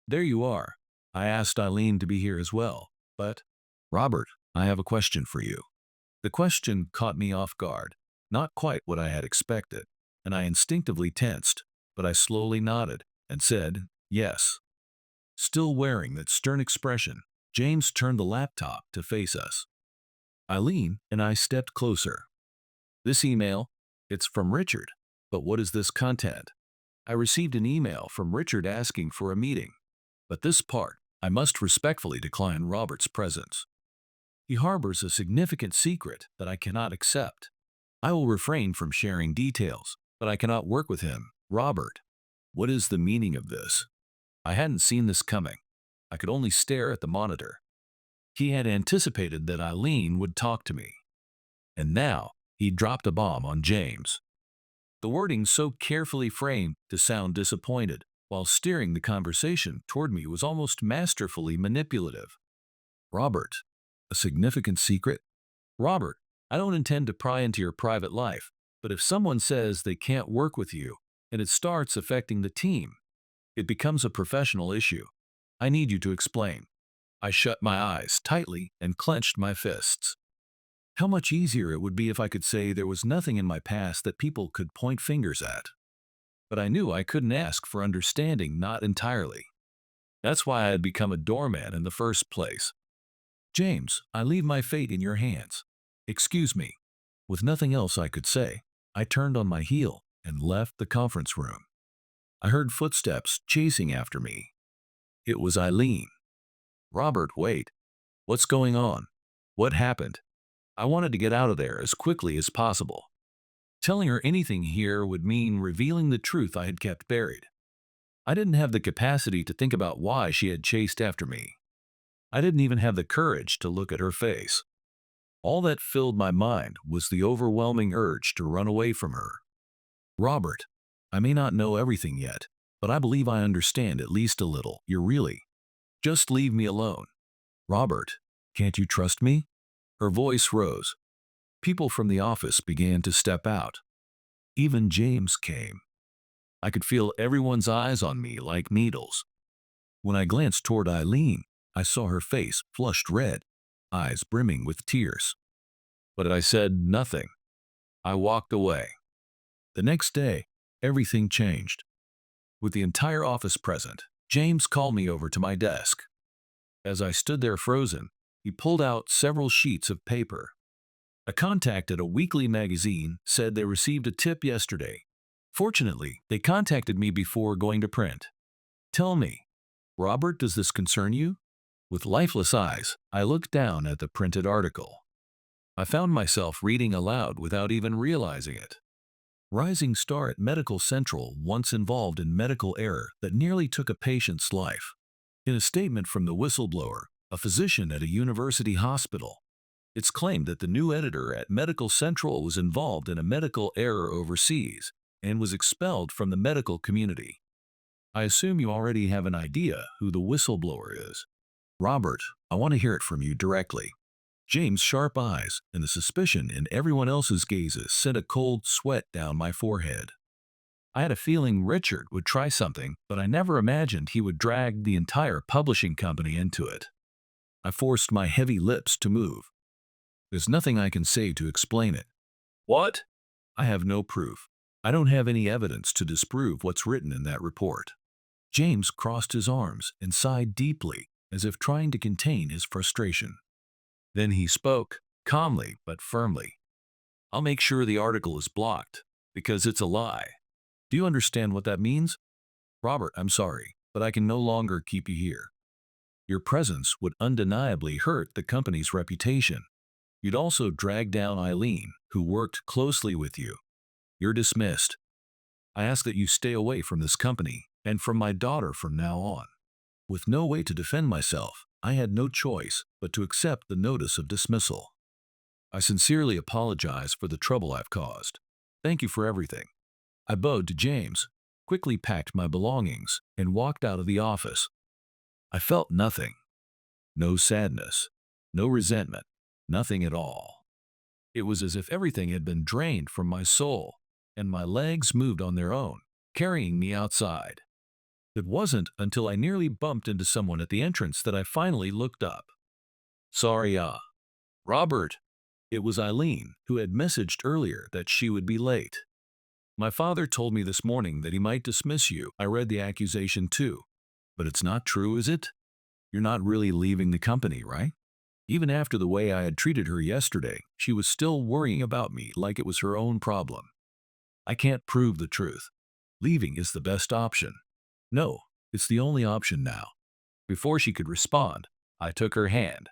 There you are. I asked Ilene to be here as well, but, Robert, I have a question for you. The question caught me off guard, not quite what I had expected, and I instinctively tensed, but I slowly nodded and said, yes. Still wearing that stern expression, James turned the laptop to face us. Ilene and I stepped closer. This email, it's from Richard, but what is this content? I received an email from Richard asking for a meeting, but this part, I must respectfully decline Robert's presence. He harbors a significant secret that I cannot accept. I will refrain from sharing details, but I cannot work with him. Robert, what is the meaning of this? I hadn't seen this coming. I could only stare at the monitor. He had anticipated that Ilene would talk to me. And now, he dropped a bomb on James. The wording so carefully framed to sound disappointed, while steering the conversation toward me was almost masterfully manipulative. Robert, a significant secret? Robert, I don't intend to pry into your private life, But if someone says they can't work with you and it starts affecting the team, it becomes a professional issue. I need you to explain. I shut my eyes tightly and clenched my fists. How much easier it would be if I could say there was nothing in my past that people could point fingers at. But I knew I couldn't ask for understanding, not entirely. That's why I had become a doorman in the first place. James, I leave my fate in your hands. Excuse me. With nothing else I could say, I turned on my heel and left the conference room. I heard footsteps chasing after me. It was Ilene. Robert, wait. What's going on? What happened? I wanted to get out of there as quickly as possible. Telling her anything here would mean revealing the truth I had kept buried. I didn't have the capacity to think about why she had chased after me. I didn't even have the courage to look at her face. All that filled my mind was the overwhelming urge to run away from her. Robert, I may not know everything yet, but I believe I understand at least a little. You're really. Just leave me alone. Robert, can't you trust me? Her voice rose. People from the office began to step out. Even James came. I could feel everyone's eyes on me like needles. When I glanced toward Ilene, I saw her face flushed red, eyes brimming with tears. But I said nothing. I walked away. The next day, everything changed. With the entire office present, James called me over to my desk. As I stood there frozen, he pulled out several sheets of paper. A contact at a weekly magazine said they received a tip yesterday. Fortunately, they contacted me before going to print. Tell me, Robert, does this concern you? With lifeless eyes, I looked down at the printed article. I found myself reading aloud without even realizing it. Rising star at Medical Central once involved in medical error that nearly took a patient's life. In a statement from the whistleblower, a physician at a university hospital, it's claimed that the new editor at Medical Central was involved in a medical error overseas and was expelled from the medical community. I assume you already have an idea who the whistleblower is. Robert, I want to hear it from you directly. James' sharp eyes and the suspicion in everyone else's gazes sent a cold sweat down my forehead. I had a feeling Richard would try something, but I never imagined he would drag the entire publishing company into it. I forced my heavy lips to move. There's nothing I can say to explain it. What? I have no proof. I don't have any evidence to disprove what's written in that report. James crossed his arms and sighed deeply, as if trying to contain his frustration. Then he spoke, calmly but firmly. I'll make sure the article is blocked, because it's a lie. Do you understand what that means? Robert, I'm sorry, but I can no longer keep you here. Your presence would undeniably hurt the company's reputation. You'd also drag down Ilene, who worked closely with you. You're dismissed. I ask that you stay away from this company and from my daughter from now on. With no way to defend myself, I had no choice but to accept the notice of dismissal. I sincerely apologize for the trouble I've caused. Thank you for everything. I bowed to James, quickly packed my belongings, and walked out of the office. I felt nothing. No sadness, no resentment, nothing at all. It was as if everything had been drained from my soul, and my legs moved on their own, carrying me outside. It wasn't until I nearly bumped into someone at the entrance that I finally looked up. Sorry, Robert. It was Ilene, who had messaged earlier that she would be late. My father told me this morning that he might dismiss you. I read the accusation too. But it's not true, is it? You're not really leaving the company, right? Even after the way I had treated her yesterday, she was still worrying about me like it was her own problem. I can't prove the truth. Leaving is the best option. No, it's the only option now. Before she could respond, I took her hand.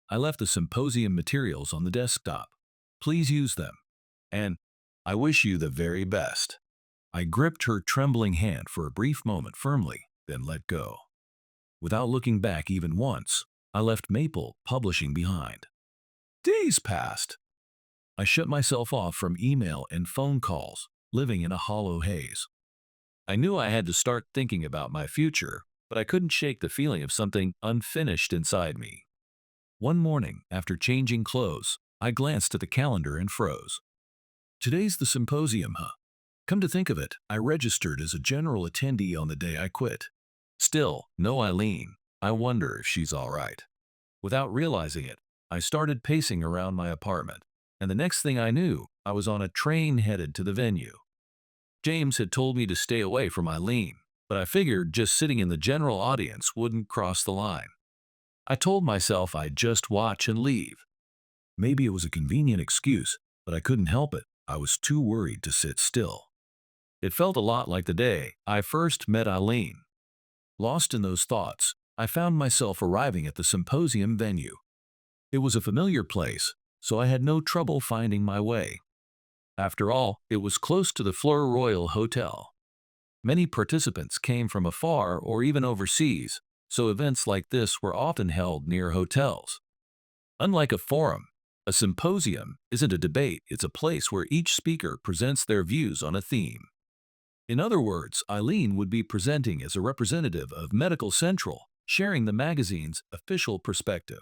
I left the symposium materials on the desktop. Please use them. And I wish you the very best. I gripped her trembling hand for a brief moment firmly, then let go. Without looking back even once, I left Maple Publishing behind. Days passed. I shut myself off from email and phone calls, living in a hollow haze. I knew I had to start thinking about my future, but I couldn't shake the feeling of something unfinished inside me. One morning, after changing clothes, I glanced at the calendar and froze. Today's the symposium, huh? Come to think of it, I registered as a general attendee on the day I quit. Still, no Ilene. I wonder if she's all right. Without realizing it, I started pacing around my apartment, and the next thing I knew, I was on a train headed to the venue. James had told me to stay away from Ilene, but I figured just sitting in the general audience wouldn't cross the line. I told myself I'd just watch and leave. Maybe it was a convenient excuse, but I couldn't help it. I was too worried to sit still. It felt a lot like the day I first met Ilene. Lost in those thoughts, I found myself arriving at the symposium venue. It was a familiar place, so I had no trouble finding my way. After all, it was close to the Fleur Royal Hotel. Many participants came from afar or even overseas, so events like this were often held near hotels. Unlike a forum, a symposium isn't a debate, it's a place where each speaker presents their views on a theme. In other words, Ilene would be presenting as a representative of Medical Central, sharing the magazine's official perspective.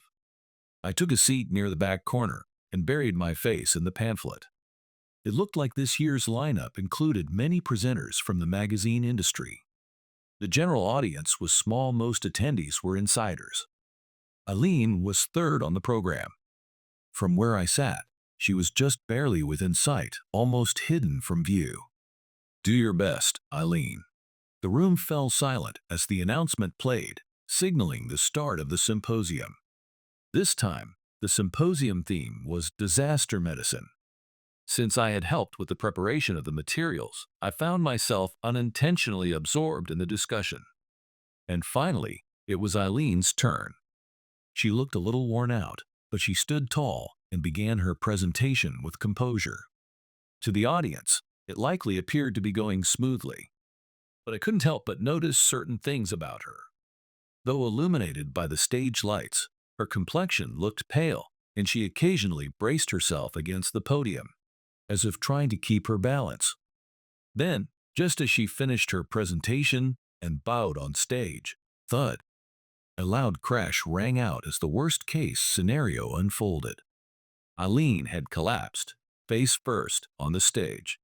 I took a seat near the back corner and buried my face in the pamphlet. It looked like this year's lineup included many presenters from the magazine industry. The general audience was small, most attendees were insiders. Ilene was third on the program. From where I sat, she was just barely within sight, almost hidden from view. Do your best, Ilene. The room fell silent as the announcement played, signaling the start of the symposium. This time, the symposium theme was disaster medicine. Since I had helped with the preparation of the materials, I found myself unintentionally absorbed in the discussion. And finally, it was Ilene's turn. She looked a little worn out, but she stood tall and began her presentation with composure. To the audience, it likely appeared to be going smoothly, but I couldn't help but notice certain things about her. Though illuminated by the stage lights, her complexion looked pale, and she occasionally braced herself against the podium, as if trying to keep her balance. Then, just as she finished her presentation and bowed on stage, thud! A loud crash rang out as the worst-case scenario unfolded. Ilene had collapsed, face first, on the stage.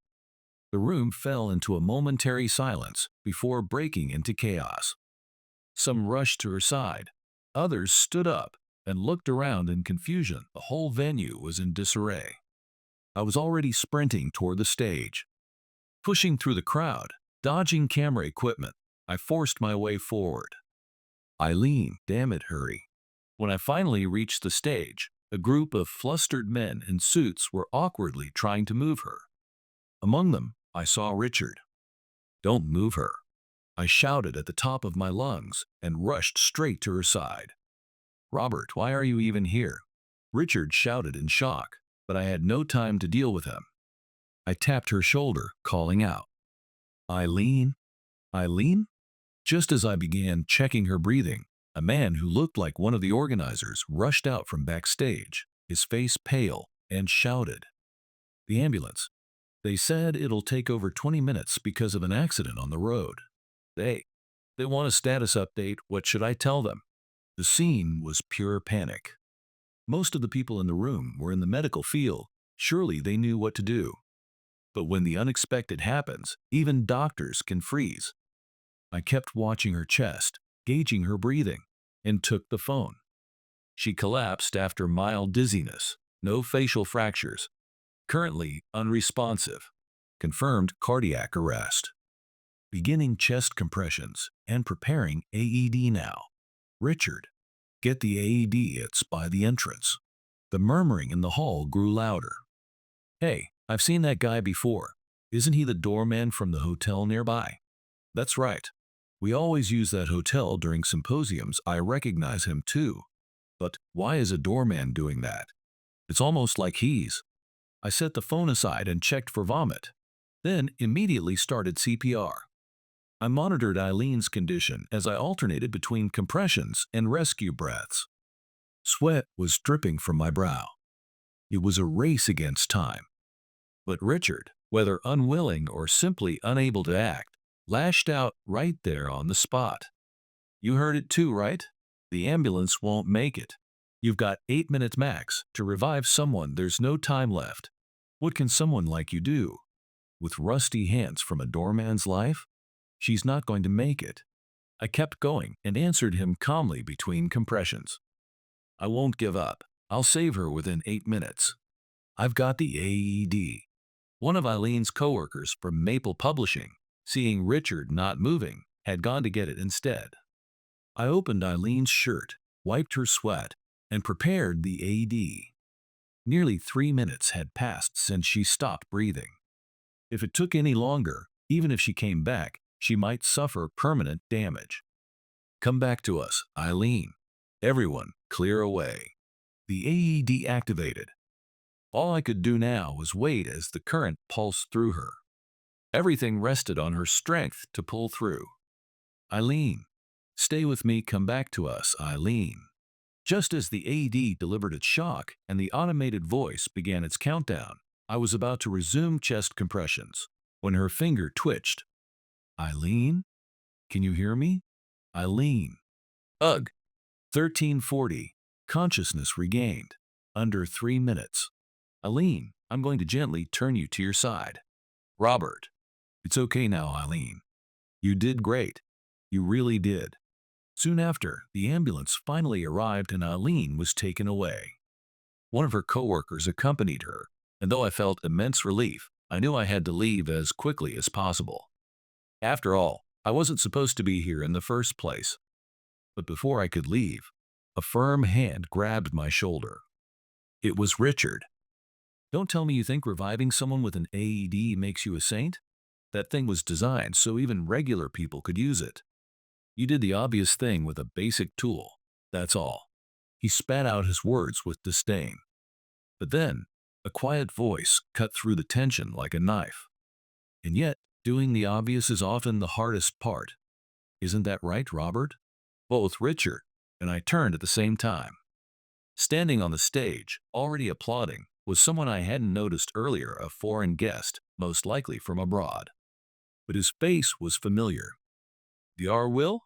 The room fell into a momentary silence before breaking into chaos. Some rushed to her side, others stood up and looked around in confusion. The whole venue was in disarray. I was already sprinting toward the stage. Pushing through the crowd, dodging camera equipment, I forced my way forward. Ilene, damn it, hurry. When I finally reached the stage, a group of flustered men in suits were awkwardly trying to move her. Among them, I saw Richard. Don't move her, I shouted at the top of my lungs and rushed straight to her side. Robert, why are you even here? Richard shouted in shock, but I had no time to deal with him. I tapped her shoulder, calling out, Ilene? Ilene? Just as I began checking her breathing, a man who looked like one of the organizers rushed out from backstage, his face pale, and shouted, The ambulance. They said it'll take over 20 minutes because of an accident on the road. They want a status update. What should I tell them? The scene was pure panic. Most of the people in the room were in the medical field. Surely they knew what to do. But when the unexpected happens, even doctors can freeze. I kept watching her chest, gauging her breathing, and took the phone. She collapsed after mild dizziness, no facial fractures. Currently unresponsive. Confirmed cardiac arrest. Beginning chest compressions and preparing AED now. Richard, get the AED, it's by the entrance. The murmuring in the hall grew louder. Hey, I've seen that guy before. Isn't he the doorman from the hotel nearby? That's right. We always use that hotel during symposiums. I recognize him too. But why is a doorman doing that? It's almost like he's... I set the phone aside and checked for vomit, then immediately started CPR. I monitored Ilene's condition as I alternated between compressions and rescue breaths. Sweat was dripping from my brow. It was a race against time. But Richard, whether unwilling or simply unable to act, lashed out right there on the spot. You heard it too, right? The ambulance won't make it. You've got 8 minutes max to revive someone. There's no time left. What can someone like you do? With rusty hands from a doorman's life? She's not going to make it. I kept going and answered him calmly between compressions. I won't give up. I'll save her within 8 minutes. I've got the AED. One of Eileen's coworkers from Maple Publishing, seeing Richard not moving, had gone to get it instead. I opened Eileen's shirt, wiped her sweat, and prepared the AED. Nearly 3 minutes had passed since she stopped breathing. If it took any longer, even if she came back, she might suffer permanent damage. Come back to us, Ilene. Everyone, clear away. The AED activated. All I could do now was wait as the current pulsed through her. Everything rested on her strength to pull through. Ilene, stay with me, come back to us, Ilene. Just as the AED delivered its shock and the automated voice began its countdown, I was about to resume chest compressions when her finger twitched. Ilene? Can you hear me? Ilene. Ugh. 1340. Consciousness regained. Under 3 minutes. Ilene, I'm going to gently turn you to your side. Robert. It's okay now, Ilene. You did great. You really did. Soon after, the ambulance finally arrived and Ilene was taken away. One of her coworkers accompanied her, and though I felt immense relief, I knew I had to leave as quickly as possible. After all, I wasn't supposed to be here in the first place. But before I could leave, a firm hand grabbed my shoulder. It was Richard. Don't tell me you think reviving someone with an AED makes you a saint? That thing was designed so even regular people could use it. You did the obvious thing with a basic tool, that's all. He spat out his words with disdain. But then, a quiet voice cut through the tension like a knife. And yet, doing the obvious is often the hardest part. Isn't that right, Robert? Both Richard and I turned at the same time. Standing on the stage, already applauding, was someone I hadn't noticed earlier, a foreign guest, most likely from abroad. But his face was familiar. "Dr. Will?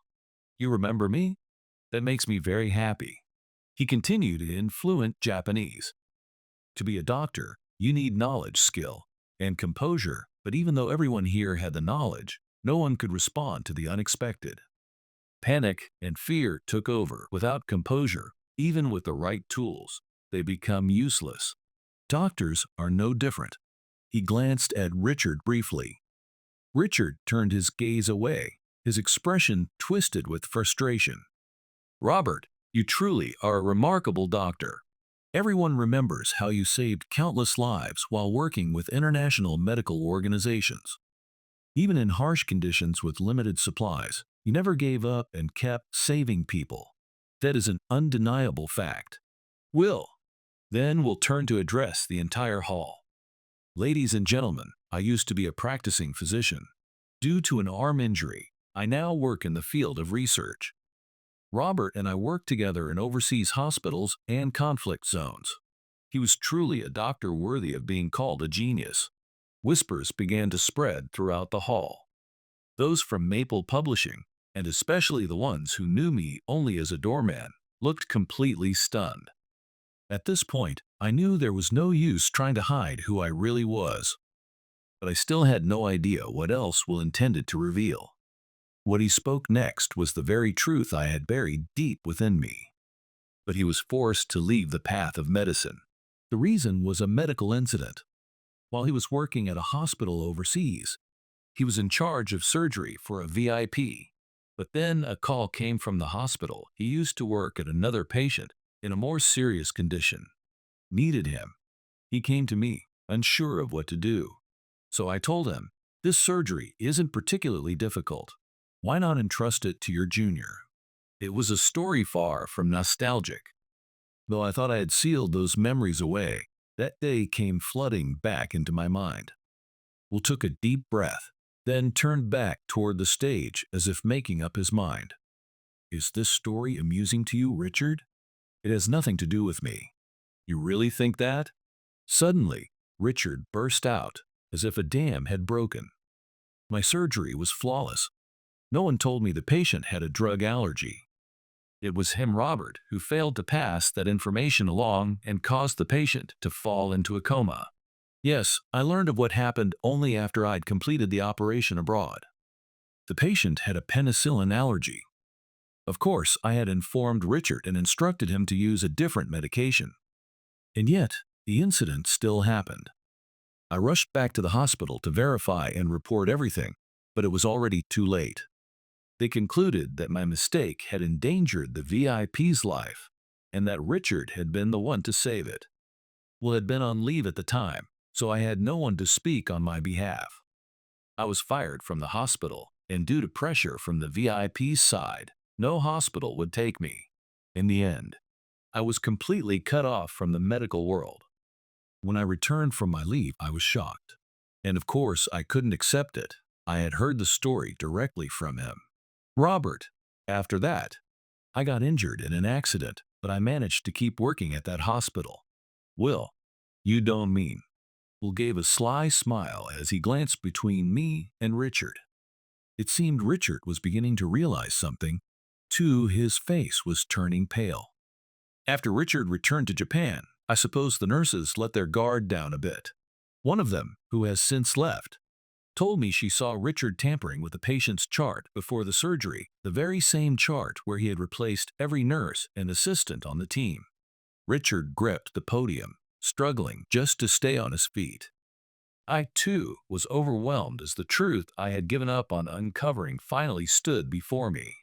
You remember me? That makes me very happy." He continued in fluent Japanese. To be a doctor, you need knowledge, skill, and composure, but even though everyone here had the knowledge, no one could respond to the unexpected. Panic and fear took over. Without composure, even with the right tools, they become useless. Doctors are no different. He glanced at Richard briefly. Richard turned his gaze away, his expression twisted with frustration. "Robert, you truly are a remarkable doctor. Everyone remembers how you saved countless lives while working with international medical organizations. Even in harsh conditions with limited supplies, you never gave up and kept saving people. That is an undeniable fact. Will, then we'll turn to address the entire hall. Ladies and gentlemen, I used to be a practicing physician. Due to an arm injury, I now work in the field of research. Robert and I worked together in overseas hospitals and conflict zones. He was truly a doctor worthy of being called a genius." Whispers began to spread throughout the hall. Those from Maple Publishing, and especially the ones who knew me only as a doorman, looked completely stunned. At this point, I knew there was no use trying to hide who I really was. But I still had no idea what else Will intended to reveal. What he spoke next was the very truth I had buried deep within me. But he was forced to leave the path of medicine. The reason was a medical incident. While he was working at a hospital overseas, he was in charge of surgery for a VIP. But then a call came from the hospital. He used to work at another patient in a more serious condition. Needed him. He came to me, unsure of what to do. So I told him, "This surgery isn't particularly difficult. Why not entrust it to your junior?" It was a story far from nostalgic. Though I thought I had sealed those memories away, that day came flooding back into my mind. Will took a deep breath, then turned back toward the stage as if making up his mind. "Is this story amusing to you, Richard? It has nothing to do with me." "You really think that?" Suddenly, Richard burst out, as if a dam had broken. "My surgery was flawless. No one told me the patient had a drug allergy. It was him, Robert, who failed to pass that information along and caused the patient to fall into a coma. Yes, I learned of what happened only after I'd completed the operation abroad. The patient had a penicillin allergy. Of course, I had informed Richard and instructed him to use a different medication. And yet, the incident still happened. I rushed back to the hospital to verify and report everything, but it was already too late. They concluded that my mistake had endangered the VIP's life, and that Richard had been the one to save it. Will had been on leave at the time, so I had no one to speak on my behalf. I was fired from the hospital, and due to pressure from the VIP's side, no hospital would take me. In the end, I was completely cut off from the medical world. When I returned from my leave, I was shocked. And of course, I couldn't accept it. I had heard the story directly from him. Robert. After that, I got injured in an accident, but I managed to keep working at that hospital. Will, you don't mean. Will gave a sly smile as he glanced between me and Richard. It seemed Richard was beginning to realize something. Too, his face was turning pale. After Richard returned to Japan, I suppose the nurses let their guard down a bit. One of them, who has since left, told me she saw Richard tampering with the patient's chart before the surgery, the very same chart where he had replaced every nurse and assistant on the team. Richard gripped the podium, struggling just to stay on his feet. I, too, was overwhelmed as the truth I had given up on uncovering finally stood before me.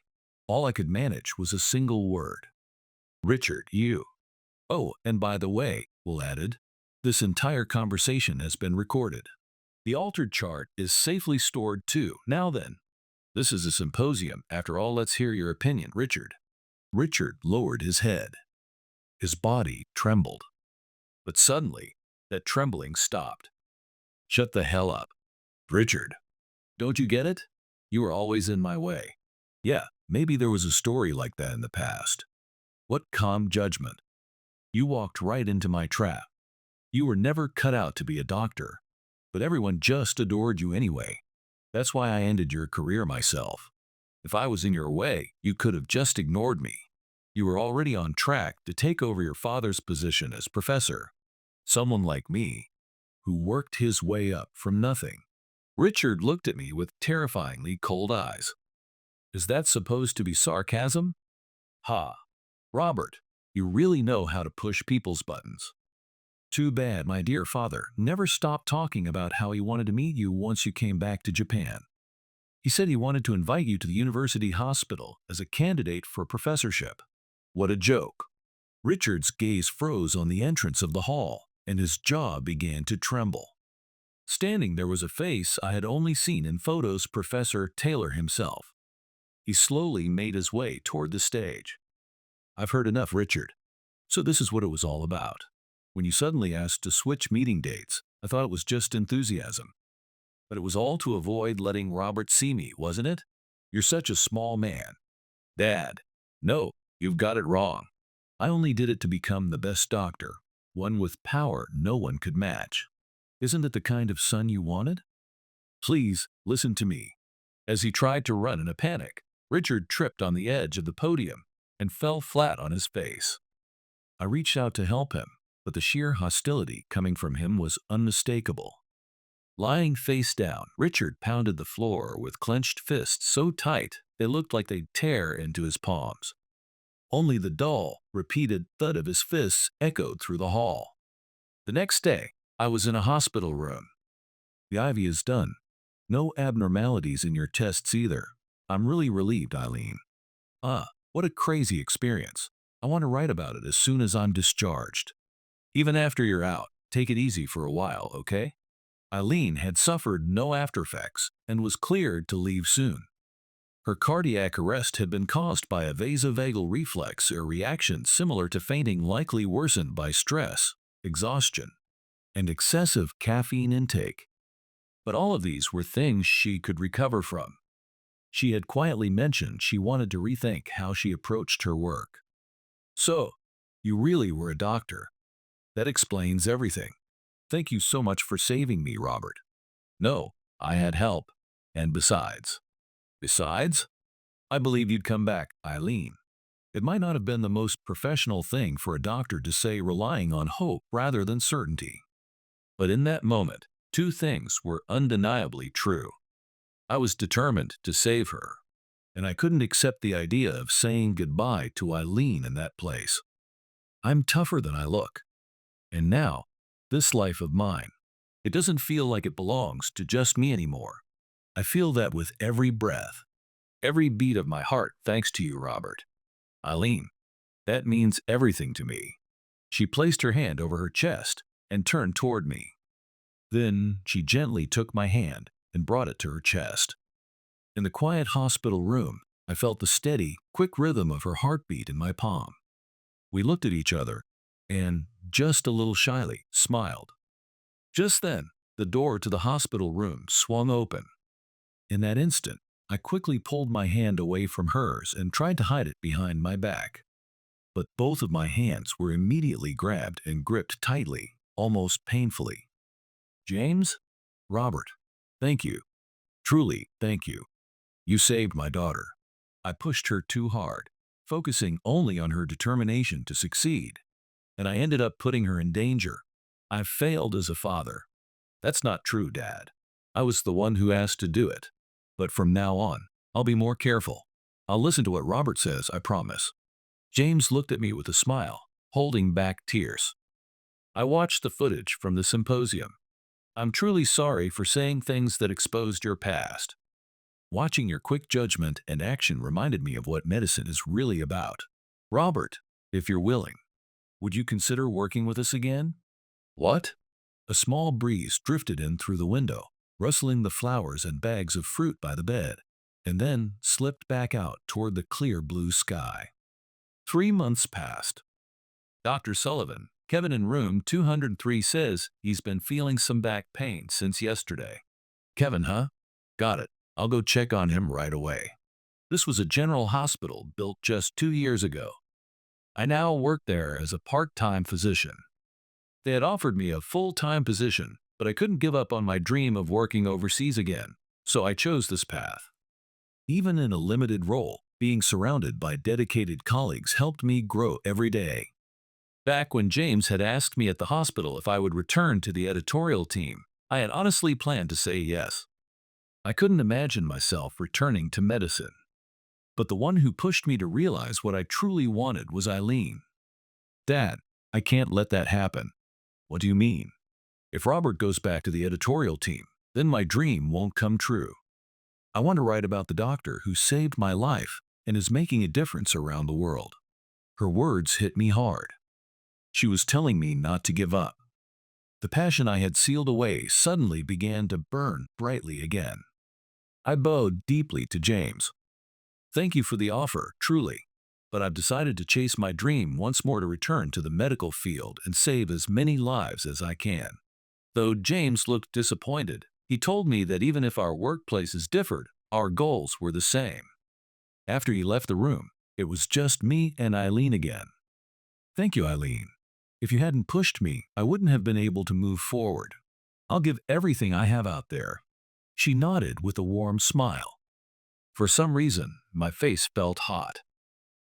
All I could manage was a single word. Richard, you. Oh, and by the way, Will added, this entire conversation has been recorded. The altered chart is safely stored too. Now then, this is a symposium. After all, let's hear your opinion, Richard. Richard lowered his head. His body trembled. But suddenly, that trembling stopped. Shut the hell up. Richard, don't you get it? You were always in my way. Yeah, maybe there was a story like that in the past. What calm judgment. You walked right into my trap. You were never cut out to be a doctor, but everyone just adored you anyway. That's why I ended your career myself. If I was in your way, you could have just ignored me. You were already on track to take over your father's position as professor. Someone like me, who worked his way up from nothing. Richard looked at me with terrifyingly cold eyes. Is that supposed to be sarcasm? Ha. Robert, you really know how to push people's buttons. Too bad my dear father never stopped talking about how he wanted to meet you once you came back to Japan. He said he wanted to invite you to the university hospital as a candidate for professorship. What a joke. Richard's gaze froze on the entrance of the hall, and his jaw began to tremble. Standing there was a face I had only seen in photos, Professor Taylor himself. He slowly made his way toward the stage. I've heard enough, Richard. So this is what it was all about. When you suddenly asked to switch meeting dates, I thought it was just enthusiasm. But it was all to avoid letting Robert see me, wasn't it? You're such a small man. Dad, no, you've got it wrong. I only did it to become the best doctor, one with power no one could match. Isn't it the kind of son you wanted? Please, listen to me. As he tried to run in a panic, Richard tripped on the edge of the podium and fell flat on his face. I reached out to help him, but the sheer hostility coming from him was unmistakable. Lying face down, Richard pounded the floor with clenched fists so tight they looked like they'd tear into his palms. Only the dull, repeated thud of his fists echoed through the hall. The next day, I was in a hospital room. The IV is done. No abnormalities in your tests either. I'm really relieved, Ilene. What a crazy experience. I want to write about it as soon as I'm discharged. Even after you're out, take it easy for a while, okay? Ilene had suffered no aftereffects and was cleared to leave soon. Her cardiac arrest had been caused by a vasovagal reflex, a reaction similar to fainting likely worsened by stress, exhaustion, and excessive caffeine intake. But all of these were things she could recover from. She had quietly mentioned she wanted to rethink how she approached her work. So, you really were a doctor. That explains everything. Thank you so much for saving me, Robert. No, I had help. And besides, I believe you'd come back, Ilene. It might not have been the most professional thing for a doctor to say, relying on hope rather than certainty. But in that moment, two things were undeniably true. I was determined to save her, and I couldn't accept the idea of saying goodbye to Ilene in that place. I'm tougher than I look, and now, this life of mine, it doesn't feel like it belongs to just me anymore. I feel that with every breath, every beat of my heart, thanks to you, Robert. Ilene, that means everything to me. She placed her hand over her chest and turned toward me. Then she gently took my hand and brought it to her chest. In the quiet hospital room, I felt the steady, quick rhythm of her heartbeat in my palm. We looked at each other and, just a little shyly, smiled. Just then, the door to the hospital room swung open. In that instant, I quickly pulled my hand away from hers and tried to hide it behind my back. But both of my hands were immediately grabbed and gripped tightly, almost painfully. James? Robert, thank you. Truly, thank you. You saved my daughter. I pushed her too hard, focusing only on her determination to succeed, and I ended up putting her in danger. I failed as a father. That's not true, Dad. I was the one who asked to do it. But from now on, I'll be more careful. I'll listen to what Robert says, I promise. James looked at me with a smile, holding back tears. I watched the footage from the symposium. I'm truly sorry for saying things that exposed your past. Watching your quick judgment and action reminded me of what medicine is really about. Robert, if you're willing, would you consider working with us again? What? A small breeze drifted in through the window, rustling the flowers and bags of fruit by the bed, and then slipped back out toward the clear blue sky. 3 months passed. Dr. Sullivan, Kevin in room 203 says he's been feeling some back pain since yesterday. Kevin, huh? Got it. I'll go check on him right away. This was a general hospital built just 2 years ago. I now work there as a part-time physician. They had offered me a full-time position, but I couldn't give up on my dream of working overseas again, so I chose this path. Even in a limited role, being surrounded by dedicated colleagues helped me grow every day. Back when James had asked me at the hospital if I would return to the editorial team, I had honestly planned to say yes. I couldn't imagine myself returning to medicine. But the one who pushed me to realize what I truly wanted was Ilene. Dad, I can't let that happen. What do you mean? If Robert goes back to the editorial team, then my dream won't come true. I want to write about the doctor who saved my life and is making a difference around the world. Her words hit me hard. She was telling me not to give up. The passion I had sealed away suddenly began to burn brightly again. I bowed deeply to James. Thank you for the offer, truly, but I've decided to chase my dream once more to return to the medical field and save as many lives as I can. Though James looked disappointed, he told me that even if our workplaces differed, our goals were the same. After he left the room, it was just me and Ilene again. Thank you, Ilene. If you hadn't pushed me, I wouldn't have been able to move forward. I'll give everything I have out there. She nodded with a warm smile. For some reason, my face felt hot.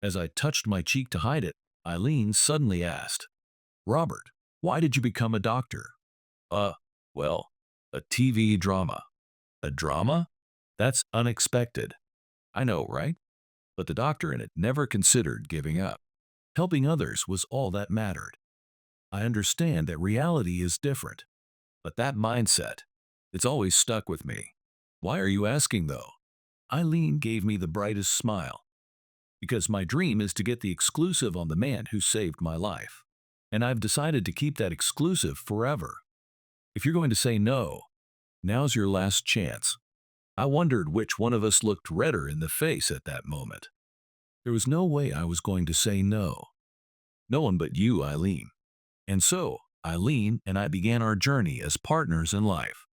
As I touched my cheek to hide it, Ilene suddenly asked, Robert, why did you become a doctor? Well, a TV drama. A drama? That's unexpected. I know, right? But the doctor in it never considered giving up. Helping others was all that mattered. I understand that reality is different, but that mindset, it's always stuck with me. Why are you asking, though? Ilene gave me the brightest smile. Because my dream is to get the exclusive on the man who saved my life. And I've decided to keep that exclusive forever. If you're going to say no, now's your last chance. I wondered which one of us looked redder in the face at that moment. There was no way I was going to say no. No one but you, Ilene. And so, Ilene and I began our journey as partners in life.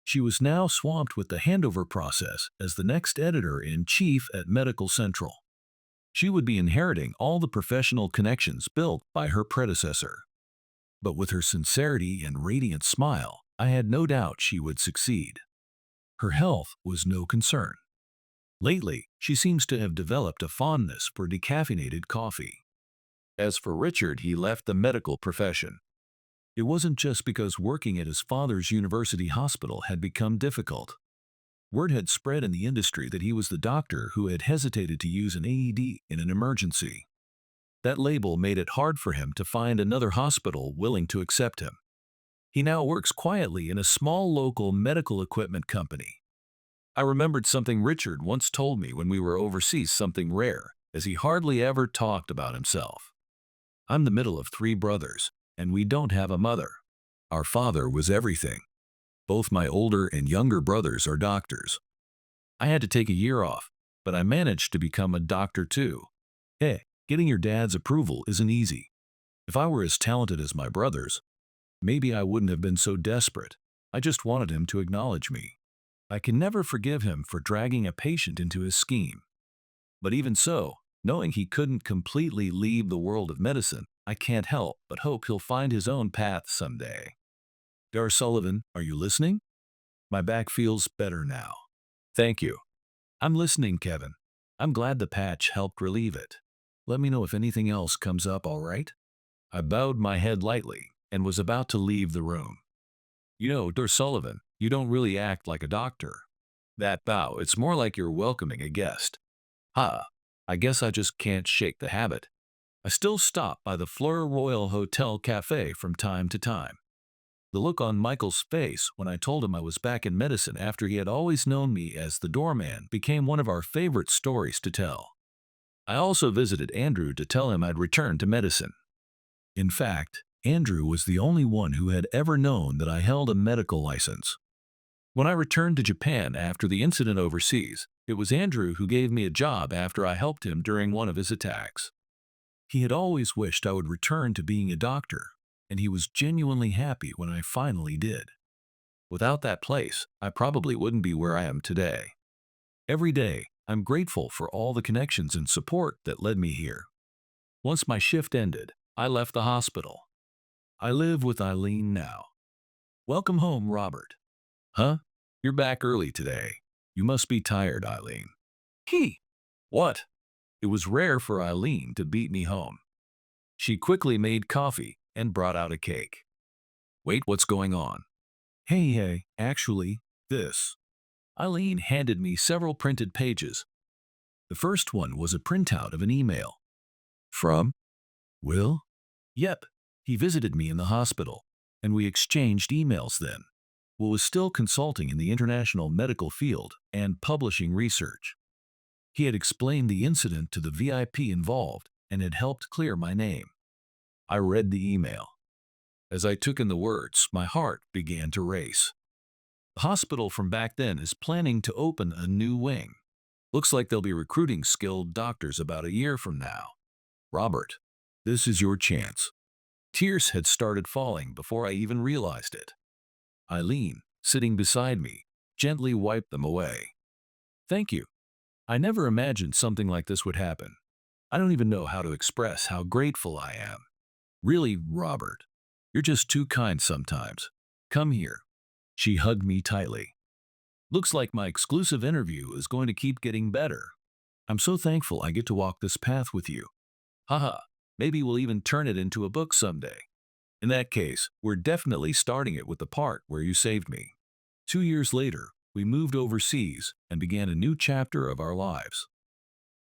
She was now swamped with the handover process as the next editor-in-chief at Medical Central. She would be inheriting all the professional connections built by her predecessor. But with her sincerity and radiant smile, I had no doubt she would succeed. Her health was no concern. Lately, she seems to have developed a fondness for decaffeinated coffee. As for Richard, he left the medical profession. It wasn't just because working at his father's university hospital had become difficult. Word had spread in the industry that he was the doctor who had hesitated to use an AED in an emergency. That label made it hard for him to find another hospital willing to accept him. He now works quietly in a small local medical equipment company. I remembered something Richard once told me when we were overseas, something rare, as he hardly ever talked about himself. I'm the middle of three brothers, and we don't have a mother. Our father was everything. Both my older and younger brothers are doctors. I had to take a year off, but I managed to become a doctor too. Hey, getting your dad's approval isn't easy. If I were as talented as my brothers, maybe I wouldn't have been so desperate. I just wanted him to acknowledge me. I can never forgive him for dragging a patient into his scheme. But even so, knowing he couldn't completely leave the world of medicine, I can't help but hope he'll find his own path someday. Dar Sullivan, are you listening? My back feels better now. Thank you. I'm listening, Kevin. I'm glad the patch helped relieve it. Let me know if anything else comes up, all right? I bowed my head lightly and was about to leave the room. You know, Dar Sullivan, you don't really act like a doctor. That bow, it's more like you're welcoming a guest. I guess I just can't shake the habit. I still stop by the Fleur Royal Hotel Cafe from time to time. The look on Michael's face when I told him I was back in medicine after he had always known me as the doorman became one of our favorite stories to tell. I also visited Andrew to tell him I'd returned to medicine. In fact, Andrew was the only one who had ever known that I held a medical license. When I returned to Japan after the incident overseas, it was Andrew who gave me a job after I helped him during one of his attacks. He had always wished I would return to being a doctor, and he was genuinely happy when I finally did. Without that place, I probably wouldn't be where I am today. Every day, I'm grateful for all the connections and support that led me here. Once my shift ended, I left the hospital. I live with Ilene now. Welcome home, Robert. Huh? You're back early today. You must be tired, Ilene. What? It was rare for Ilene to beat me home. She quickly made coffee and brought out a cake. Wait, what's going on? Hey, actually, this. Ilene handed me several printed pages. The first one was a printout of an email. From? Will? Yep, he visited me in the hospital, and we exchanged emails then. Will was still consulting in the international medical field and publishing research. He had explained the incident to the VIP involved and had helped clear my name. I read the email. As I took in the words, my heart began to race. The hospital from back then is planning to open a new wing. Looks like they'll be recruiting skilled doctors about a year from now. Robert, this is your chance. Tears had started falling before I even realized it. Ilene, sitting beside me, gently wiped them away. Thank you. I never imagined something like this would happen. I don't even know how to express how grateful I am. Really, Robert, you're just too kind sometimes. Come here. She hugged me tightly. Looks like my exclusive interview is going to keep getting better. I'm so thankful I get to walk this path with you. Haha, maybe we'll even turn it into a book someday. In that case, we're definitely starting it with the part where you saved me. 2 years later, we moved overseas and began a new chapter of our lives.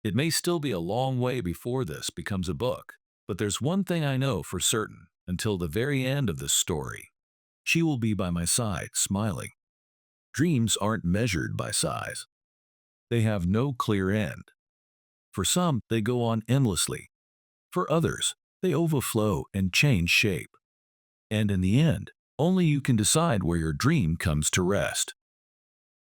It may still be a long way before this becomes a book, but there's one thing I know for certain until the very end of this story. She will be by my side, smiling. Dreams aren't measured by size. They have no clear end. For some, they go on endlessly. For others, they overflow and change shape. And in the end, only you can decide where your dream comes to rest.